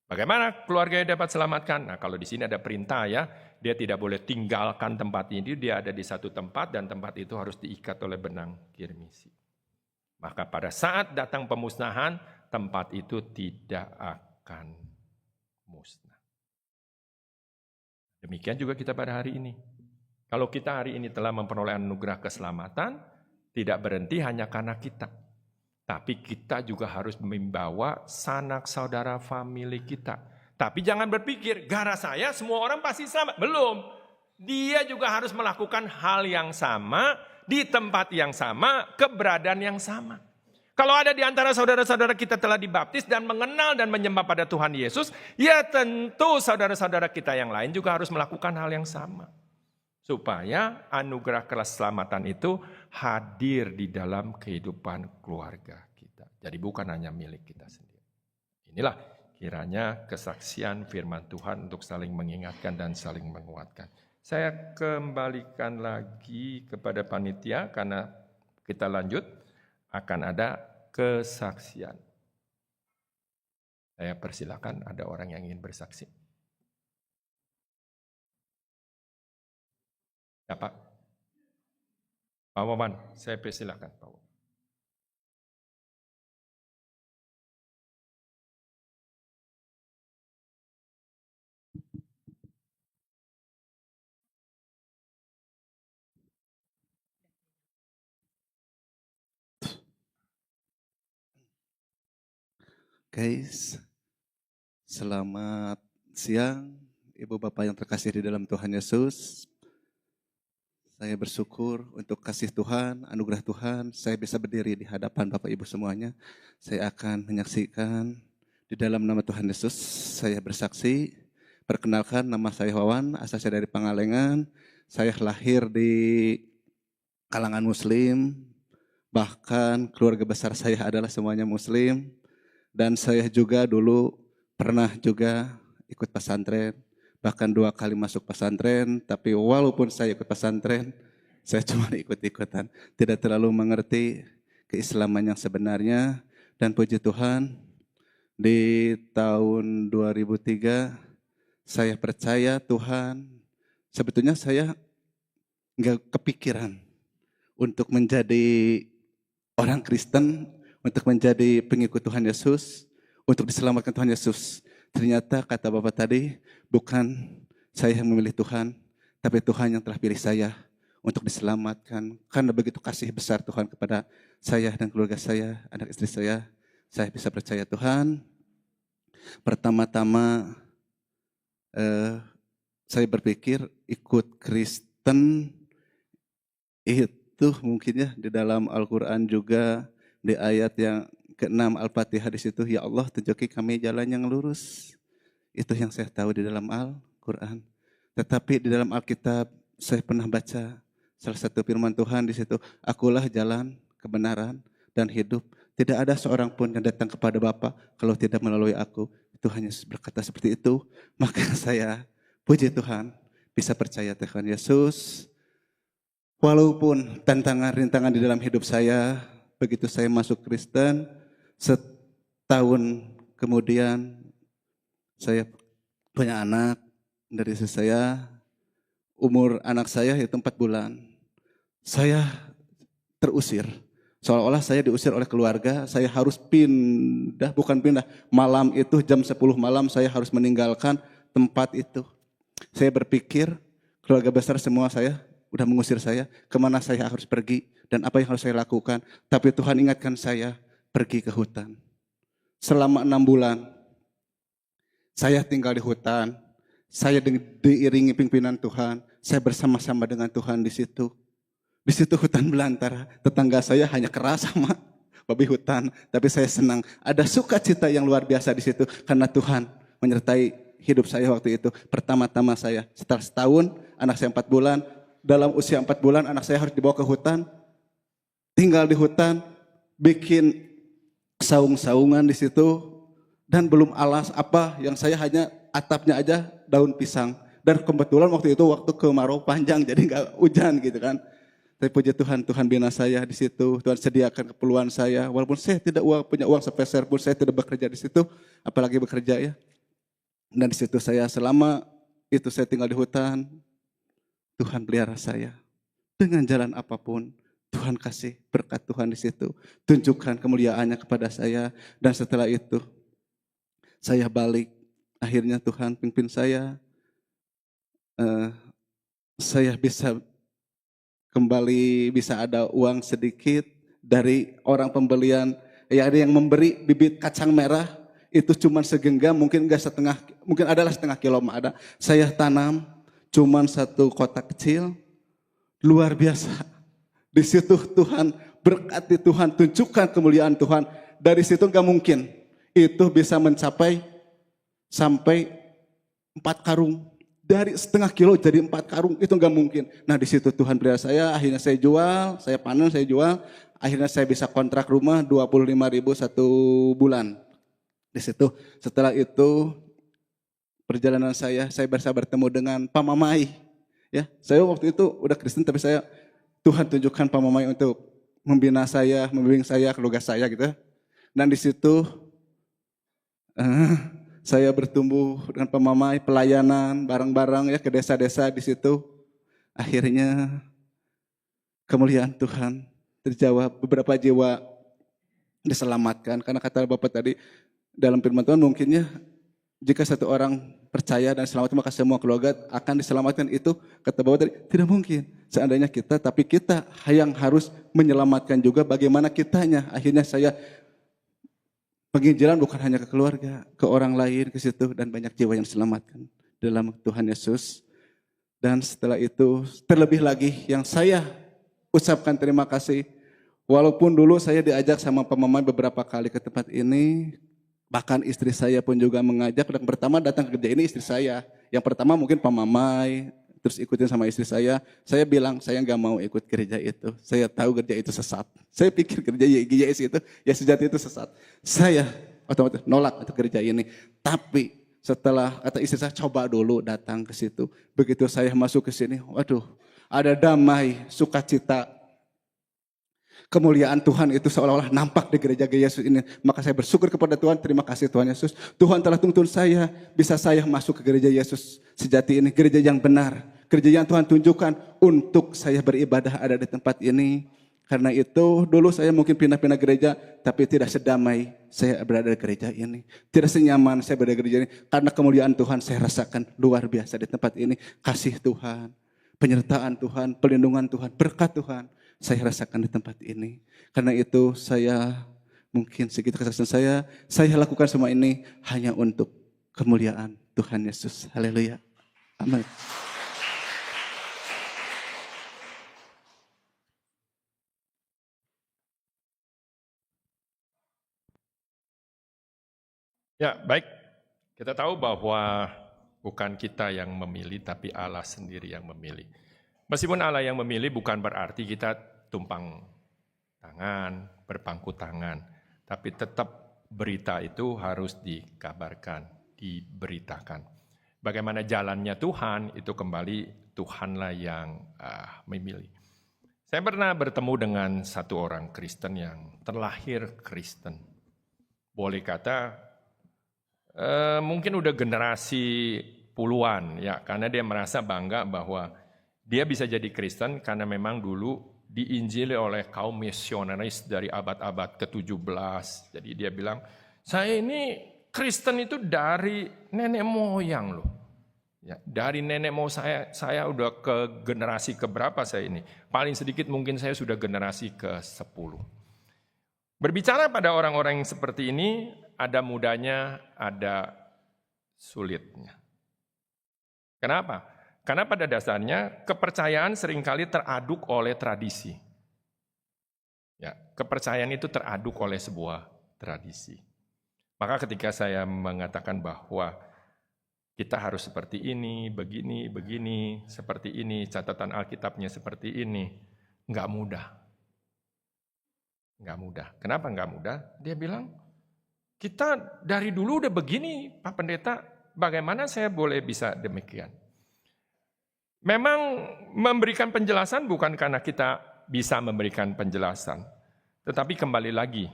Bagaimana keluarganya dapat selamatkan? Nah, kalau di sini ada perintah ya, dia tidak boleh tinggalkan tempat ini, dia ada di satu tempat dan tempat itu harus diikat oleh benang kirmisi. Maka pada saat datang pemusnahan, tempat itu tidak akan musnah. Demikian juga kita pada hari ini. Kalau kita hari ini telah memperoleh anugerah keselamatan, tidak berhenti hanya karena kita. Tapi kita juga harus membawa sanak saudara famili kita. Tapi jangan berpikir, gara saya semua orang pasti selamat. Belum. Dia juga harus melakukan hal yang sama, di tempat yang sama, keberadaan yang sama. Kalau ada di antara saudara-saudara kita telah dibaptis dan mengenal dan menyembah pada Tuhan Yesus, ya tentu saudara-saudara kita yang lain juga harus melakukan hal yang sama. Supaya anugerah keselamatan itu hadir di dalam kehidupan keluarga kita. Jadi bukan hanya milik kita sendiri. Inilah kiranya kesaksian firman Tuhan untuk saling mengingatkan dan saling menguatkan. Saya kembalikan lagi kepada panitia karena kita lanjut akan ada kesaksian. Saya persilakan ada orang yang ingin bersaksi. Ya Pak. Pak Wawan, saya persilakan Pak Wawan. Guys, selamat siang Ibu Bapak yang terkasih di dalam Tuhan Yesus. Saya bersyukur untuk kasih Tuhan, anugerah Tuhan, saya bisa berdiri di hadapan Bapak Ibu semuanya. Saya akan menyaksikan di dalam nama Tuhan Yesus, saya bersaksi. Perkenalkan, nama saya Wawan, asal saya dari Pangalengan. Saya lahir di kalangan Muslim, bahkan keluarga besar saya adalah semuanya Muslim. Dan saya juga dulu pernah juga ikut pesantren, bahkan 2 kali masuk pesantren, tapi walaupun saya ikut pesantren, saya cuma ikut-ikutan, tidak terlalu mengerti keislaman yang sebenarnya. Dan puji Tuhan, di tahun 2003, saya percaya Tuhan, sebetulnya saya nggak kepikiran untuk menjadi orang Kristen, untuk menjadi pengikut Tuhan Yesus, untuk diselamatkan Tuhan Yesus. Ternyata kata Bapak tadi, bukan saya yang memilih Tuhan, tapi Tuhan yang telah pilih saya untuk diselamatkan. Karena begitu kasih besar Tuhan kepada saya dan keluarga saya, anak istri saya bisa percaya Tuhan. Pertama-tama saya berpikir ikut Kristen itu mungkin ya di dalam Al-Quran juga, di ayat yang ke-6 Al-Fatihah di situ, ya Allah tunjuki kami jalan yang lurus. Itu yang saya tahu di dalam Al-Quran. Tetapi di dalam Alkitab saya pernah baca salah satu firman Tuhan di situ, akulah jalan, kebenaran, dan hidup. Tidak ada seorang pun yang datang kepada Bapa kalau tidak melalui aku. Tuhan Yesus berkata seperti itu. Maka saya puji Tuhan bisa percaya Tuhan Yesus. Walaupun tantangan rintangan di dalam hidup saya, begitu saya masuk Kristen, setahun kemudian saya punya anak dari istri saya, umur anak saya itu 4 bulan. Saya terusir, seolah-olah saya diusir oleh keluarga, saya harus pindah, bukan pindah, malam itu jam 10 malam saya harus meninggalkan tempat itu. Saya berpikir keluarga besar semua saya udah mengusir saya, kemana saya harus pergi dan apa yang harus saya lakukan. Tapi Tuhan ingatkan saya pergi ke hutan. Selama 6 bulan saya tinggal di hutan. Saya diiringi pimpinan Tuhan. Saya bersama-sama dengan Tuhan di situ. Di situ hutan belantara. Tetangga saya hanya keras sama babi hutan. Tapi saya senang. Ada sukacita yang luar biasa di situ karena Tuhan menyertai hidup saya waktu itu. Pertama-tama saya setelah setahun, anak saya 4 bulan. Dalam usia 4 bulan anak saya harus dibawa ke hutan, tinggal di hutan, bikin saung-saungan di situ, dan belum alas apa, yang saya hanya atapnya aja daun pisang. Dan kebetulan waktu itu waktu kemarau panjang, jadi nggak hujan gitu kan. Tapi puji Tuhan, Tuhan bina saya di situ, Tuhan sediakan keperluan saya, walaupun saya tidak punya uang sepeser pun, saya tidak bekerja di situ, apalagi bekerja ya. Dan di situ saya selama itu saya tinggal di hutan. Tuhan pelihara saya dengan jalan apapun, Tuhan kasih berkat Tuhan di situ. Tunjukkan kemuliaannya kepada saya. Dan setelah itu saya balik. Akhirnya Tuhan pimpin saya. Saya bisa kembali, bisa ada uang sedikit dari orang pembelian. Ya ada yang memberi bibit kacang merah. Itu cuma segenggam, mungkin enggak setengah, mungkin adalah setengah kilo ada. Saya tanam cuma satu kotak kecil. Luar biasa. Di situ Tuhan berkati, Tuhan tunjukkan kemuliaan Tuhan. Dari situ enggak mungkin itu bisa mencapai sampai 4 karung. Dari setengah kilo jadi 4 karung, itu enggak mungkin. Nah di situ Tuhan beri saya, akhirnya saya jual, saya panen, saya jual. Akhirnya saya bisa kontrak rumah 25.000 1 bulan. Di situ setelah itu perjalanan saya bisa bertemu dengan Pak Mamai. Ya, saya waktu itu udah Kristen tapi Tuhan tunjukkan Pak Mamai untuk membina saya, membimbing saya, keluarga saya gitu. Dan di situ saya bertumbuh dengan Pak Mamai, pelayanan bareng-bareng ya ke desa-desa di situ. Akhirnya kemuliaan Tuhan terjawab, beberapa jiwa diselamatkan karena kata Bapak tadi dalam firman Tuhan mungkinnya jika satu orang percaya dan selamat maka semua keluarga akan diselamatkan. Itu kata Bapak tadi tidak mungkin seandainya kita, tapi kita yang harus menyelamatkan juga bagaimana kitanya. Akhirnya saya penginjilan bukan hanya ke keluarga, ke orang lain, ke situ, dan banyak jiwa yang diselamatkan dalam Tuhan Yesus. Dan setelah itu terlebih lagi yang saya ucapkan terima kasih, walaupun dulu saya diajak sama Pak Mamai beberapa kali ke tempat ini, bahkan istri saya pun juga mengajak. Dan pertama datang ke gereja ini istri saya. Yang pertama mungkin Pak Mamai, terus ikutin sama istri saya. Saya bilang saya nggak mau ikut gereja itu. Saya tahu gereja itu sesat. Saya pikir gereja YGYS itu ya sejati itu sesat. Saya otomatis nolak untuk gereja ini. Tapi setelah kata istri saya coba dulu datang ke situ. Begitu saya masuk ke sini, waduh, ada damai, sukacita. Kemuliaan Tuhan itu seolah-olah nampak di gereja Yesus ini. Maka saya bersyukur kepada Tuhan, terima kasih Tuhan Yesus. Tuhan telah tuntun saya, bisa saya masuk ke gereja Yesus sejati ini. Gereja yang benar, gereja yang Tuhan tunjukkan untuk saya beribadah ada di tempat ini. Karena itu dulu saya mungkin pindah-pindah gereja, tapi tidak sedamai saya berada di gereja ini. Tidak senyaman saya berada di gereja ini. Karena kemuliaan Tuhan saya rasakan luar biasa di tempat ini. Kasih Tuhan, penyertaan Tuhan, pelindungan Tuhan, berkat Tuhan. Saya rasakan di tempat ini. Karena itu saya mungkin segitu kesaksian saya lakukan semua ini hanya untuk kemuliaan Tuhan Yesus. Haleluya. Amin. Ya, baik. Kita tahu bahwa bukan kita yang memilih, tapi Allah sendiri yang memilih. Meskipun Allah yang memilih bukan berarti kita tumpang tangan, berpangku tangan. Tapi tetap berita itu harus dikabarkan, diberitakan. Bagaimana jalannya Tuhan, itu kembali Tuhanlah yang memilih. Saya pernah bertemu dengan satu orang Kristen yang terlahir Kristen. Boleh kata mungkin udah generasi puluhan ya, karena dia merasa bangga bahwa dia bisa jadi Kristen karena memang dulu diinjili oleh kaum misionaris dari abad-abad ke-17. Jadi dia bilang, saya ini Kristen itu dari nenek moyang loh. Ya, dari nenek moyang saya udah ke generasi keberapa saya ini. Paling sedikit mungkin saya sudah generasi ke-10. Berbicara pada orang-orang yang seperti ini, ada mudanya, ada sulitnya. Kenapa? Karena pada dasarnya kepercayaan seringkali teraduk oleh tradisi. Ya, kepercayaan itu teraduk oleh sebuah tradisi. Maka ketika saya mengatakan bahwa kita harus seperti ini, begini, seperti ini, catatan Alkitabnya seperti ini, nggak mudah. Nggak mudah. Kenapa nggak mudah? Dia bilang, kita dari dulu udah begini, Pak Pendeta, bagaimana saya boleh bisa demikian? Memang memberikan penjelasan bukan karena kita bisa memberikan penjelasan, tetapi kembali lagi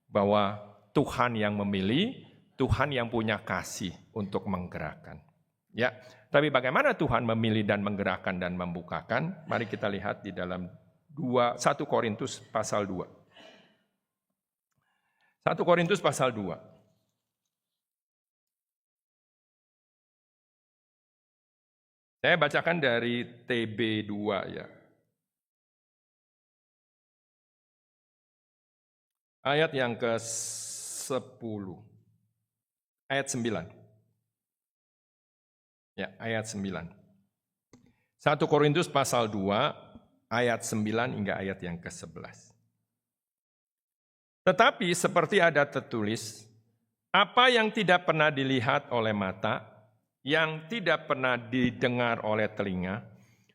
bahwa Tuhan yang memilih, Tuhan yang punya kasih untuk menggerakkan. Ya, tapi bagaimana Tuhan memilih dan menggerakkan dan membukakan? Mari kita lihat di dalam 1 Korintus pasal 2. 1 Korintus pasal 2. Saya bacakan dari TB2 ya. Ayat yang ke-10. Ayat 9. Ya, ayat 9. 1 Korintus pasal 2, ayat 9 hingga ayat yang ke-11. Tetapi seperti ada tertulis, apa yang tidak pernah dilihat oleh mata, yang tidak pernah didengar oleh telinga,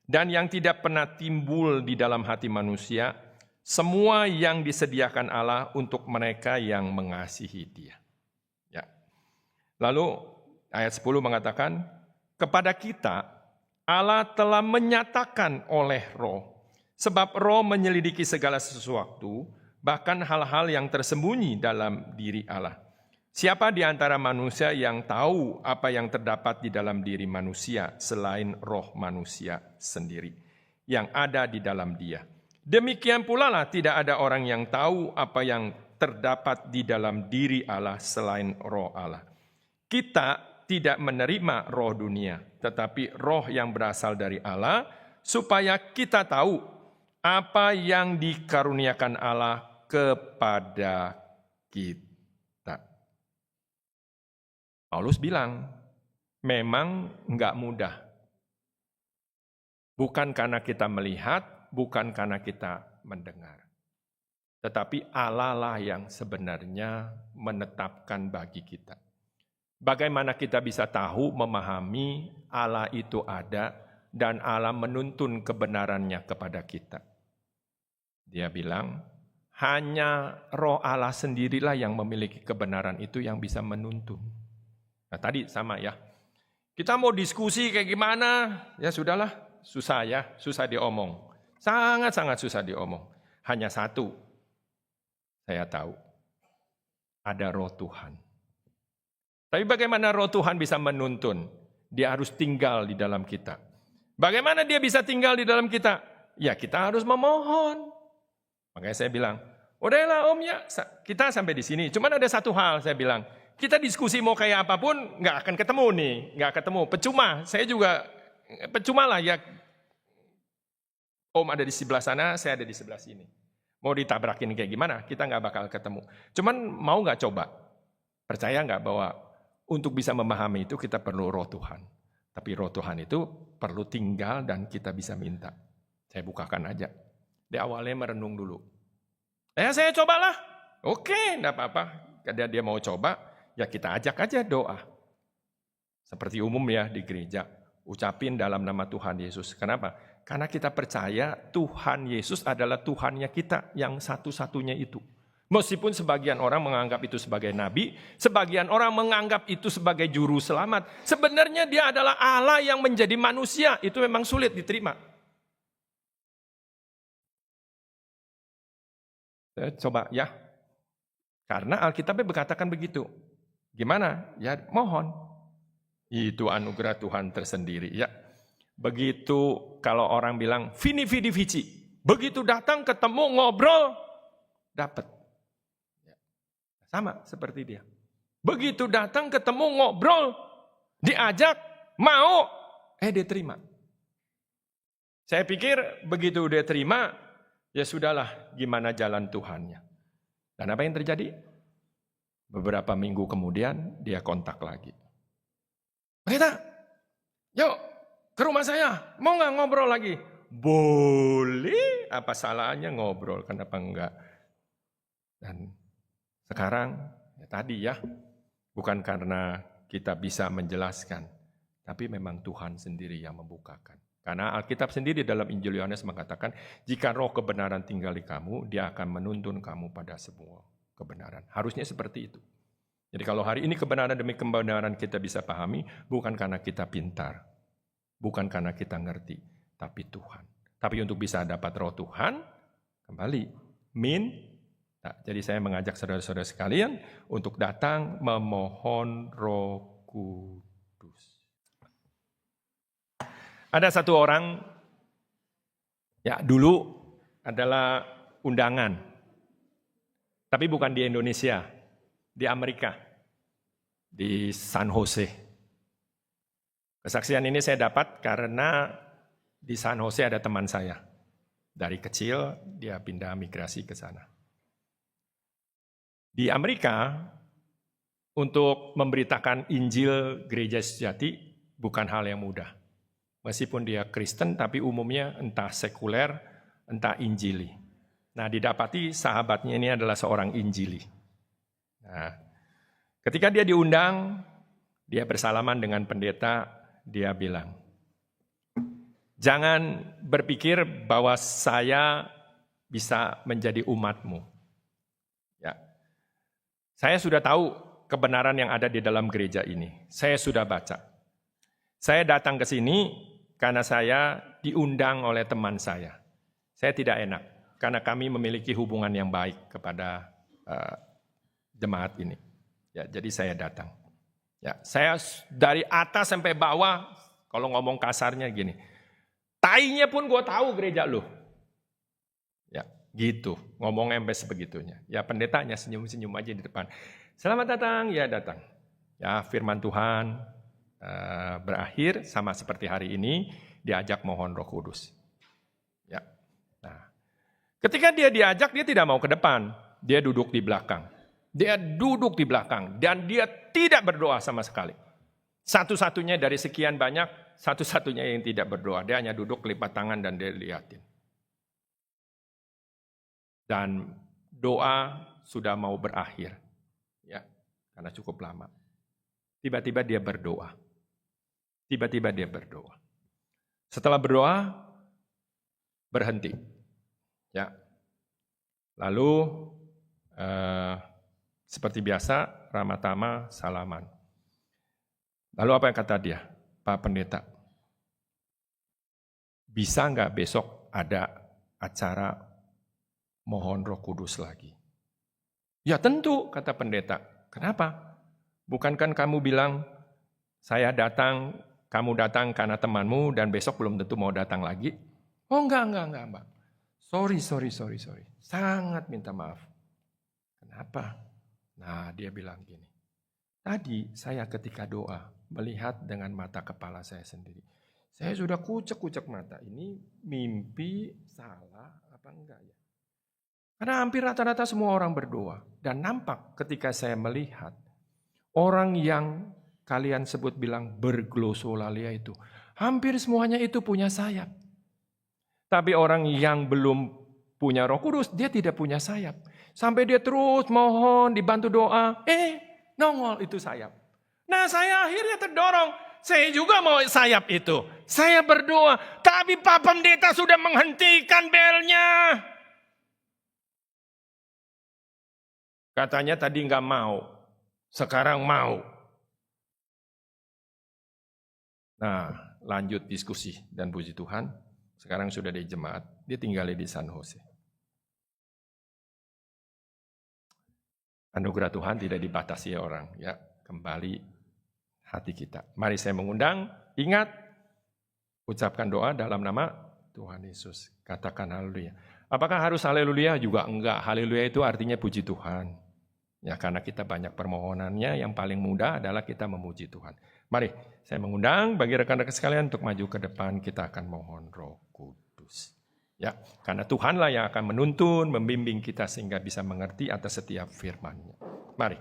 dan yang tidak pernah timbul di dalam hati manusia, semua yang disediakan Allah untuk mereka yang mengasihi Dia. Ya. Lalu ayat 10 mengatakan, kepada kita Allah telah menyatakan oleh Roh, sebab Roh menyelidiki segala sesuatu, bahkan hal-hal yang tersembunyi dalam diri Allah. Siapa di antara manusia yang tahu apa yang terdapat di dalam diri manusia selain roh manusia sendiri yang ada di dalam dia? Demikian pula lah tidak ada orang yang tahu apa yang terdapat di dalam diri Allah selain roh Allah. Kita tidak menerima roh dunia, tetapi roh yang berasal dari Allah, supaya kita tahu apa yang dikaruniakan Allah kepada kita. Paulus bilang, memang enggak mudah. Bukan karena kita melihat, bukan karena kita mendengar. Tetapi Allah lah yang sebenarnya menetapkan bagi kita. Bagaimana kita bisa tahu, memahami Allah itu ada dan Allah menuntun kebenarannya kepada kita. Dia bilang, hanya roh Allah sendirilah yang memiliki kebenaran itu yang bisa menuntun. Nah tadi sama ya, kita mau diskusi kayak gimana, ya sudahlah, susah ya, susah diomong. Sangat-sangat susah diomong. Hanya satu, saya tahu, ada roh Tuhan. Tapi bagaimana roh Tuhan bisa menuntun? Dia harus tinggal di dalam kita. Bagaimana dia bisa tinggal di dalam kita? Ya kita harus memohon. Makanya saya bilang, udahlah om ya, kita sampai di sini. Cuman ada satu hal saya bilang, kita diskusi mau kayak apapun, nggak akan ketemu nih, nggak ketemu, percuma. Saya juga percuma lah ya. Om ada di sebelah sana, saya ada di sebelah sini. Mau ditabrakin kayak gimana? Kita nggak bakal ketemu. Cuman mau nggak coba? Percaya nggak bahwa untuk bisa memahami itu kita perlu roh Tuhan. Tapi roh Tuhan itu perlu tinggal dan kita bisa minta. Saya bukakan aja. Di awalnya merenung dulu. Saya cobalah. Oke, enggak apa-apa. Kalau dia mau coba, ya kita ajak aja doa. Seperti umum ya di gereja. Ucapin dalam nama Tuhan Yesus. Kenapa? Karena kita percaya Tuhan Yesus adalah Tuhannya kita yang satu-satunya itu. Meskipun sebagian orang menganggap itu sebagai nabi, sebagian orang menganggap itu sebagai juru selamat. Sebenarnya dia adalah Allah yang menjadi manusia. Itu memang sulit diterima. Coba ya. Karena Alkitabnya berkatakan begitu. Gimana? Ya mohon. Itu anugerah Tuhan tersendiri. Ya. Begitu kalau orang bilang, vini vidi vici. Begitu datang ketemu ngobrol, dapat. Sama seperti dia. Begitu datang ketemu ngobrol, diajak, mau, dia terima. Saya pikir begitu dia terima, ya sudahlah gimana jalan Tuhannya. Dan apa yang terjadi? Beberapa minggu kemudian dia kontak lagi. Kita, yuk ke rumah saya, mau nggak ngobrol lagi? Boleh, apa salahnya ngobrol, kenapa enggak? Dan sekarang, ya tadi ya, bukan karena kita bisa menjelaskan, tapi memang Tuhan sendiri yang membukakan. Karena Alkitab sendiri dalam Injil Yohanes mengatakan, jika roh kebenaran tinggal di kamu, dia akan menuntun kamu pada semua kebenaran. Harusnya seperti itu. Jadi kalau hari ini kebenaran demi kebenaran kita bisa pahami, bukan karena kita pintar, bukan karena kita ngerti, tapi Tuhan. Tapi untuk bisa dapat roh Tuhan, kembali, Nah, jadi saya mengajak saudara-saudara sekalian untuk datang memohon Roh Kudus. Ada satu orang, ya dulu adalah undangan. Tapi bukan di Indonesia, di Amerika, di San Jose. Kesaksian ini saya dapat karena di San Jose ada teman saya. Dari kecil dia pindah migrasi ke sana. Di Amerika, untuk memberitakan Injil Gereja Sejati bukan hal yang mudah. Meskipun dia Kristen, tapi umumnya entah sekuler, entah Injili. Nah, didapati sahabatnya ini adalah seorang Injili. Nah, ketika dia diundang, dia bersalaman dengan pendeta, dia bilang, jangan berpikir bahwa saya bisa menjadi umatmu. Ya. Saya sudah tahu kebenaran yang ada di dalam gereja ini. Saya sudah baca. Saya datang ke sini karena saya diundang oleh teman saya. Saya tidak enak, karena kami memiliki hubungan yang baik kepada jemaat ini. Ya, jadi saya datang. Ya, saya dari atas sampai bawah, kalau ngomong kasarnya gini, tainya pun gue tahu gereja lu. Ya, gitu. Ngomongnya sampai sebegitunya. Ya, pendetanya senyum-senyum aja di depan. Selamat datang, ya datang. Ya, firman Tuhan berakhir sama seperti hari ini, diajak mohon Roh Kudus. Ya. Nah, ketika dia diajak, dia tidak mau ke depan. Dia duduk di belakang. Dia duduk di belakang dan dia tidak berdoa sama sekali. Satu-satunya dari sekian banyak, satu-satunya yang tidak berdoa. Dia hanya duduk lipat tangan dan dia liatin. Dan doa sudah mau berakhir. Ya, karena cukup lama. Tiba-tiba dia berdoa. Tiba-tiba dia berdoa. Setelah berdoa, berhenti. Ya. Lalu seperti biasa, Ramatama salaman. Lalu apa yang kata dia? Pak Pendeta, bisa nggak besok ada acara mohon Roh Kudus lagi? Ya tentu, kata pendeta. Kenapa? Bukankah kamu bilang, saya datang, kamu datang karena temanmu dan besok belum tentu mau datang lagi? Oh enggak Mbak. Sorry. Sangat minta maaf. Kenapa? Nah, dia bilang gini. Tadi saya ketika doa melihat dengan mata kepala saya sendiri. Saya sudah kucek-kucek mata. Ini mimpi salah apa enggak ya? Karena hampir rata-rata semua orang berdoa. Dan nampak ketika saya melihat orang yang kalian sebut bilang berglosolalia itu. Hampir semuanya itu punya sayap. Tapi orang yang belum punya Roh Kudus, dia tidak punya sayap. Sampai dia terus mohon, dibantu doa, nongol itu sayap. Nah saya akhirnya terdorong, saya juga mau sayap itu. Saya berdoa, tapi Pak Pendeta sudah menghentikan belnya. Katanya tadi nggak mau, sekarang mau. Nah lanjut diskusi dan puji Tuhan, sekarang sudah di jemaat, dia tinggal di San Jose. Anugerah Tuhan tidak dibatasi orang, ya kembali hati kita. Mari saya mengundang, ingat, ucapkan doa dalam nama Tuhan Yesus. Katakan haleluya. Apakah harus haleluya? Juga enggak. Haleluya itu artinya puji Tuhan. Ya karena kita banyak permohonannya, yang paling mudah adalah kita memuji Tuhan. Mari saya mengundang bagi rekan-rekan sekalian untuk maju ke depan, kita akan mohon Roh Kudus. Ya, karena Tuhanlah yang akan menuntun, membimbing kita sehingga bisa mengerti atas setiap firman-Nya. Mari.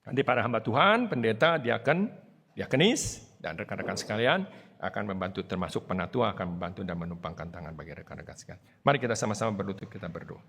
Nanti para hamba Tuhan, pendeta, diaken, diakenis, dan rekan-rekan sekalian akan membantu, termasuk penatua akan membantu dan menumpangkan tangan bagi rekan-rekan sekalian. Mari kita sama-sama berlutut, kita berdoa.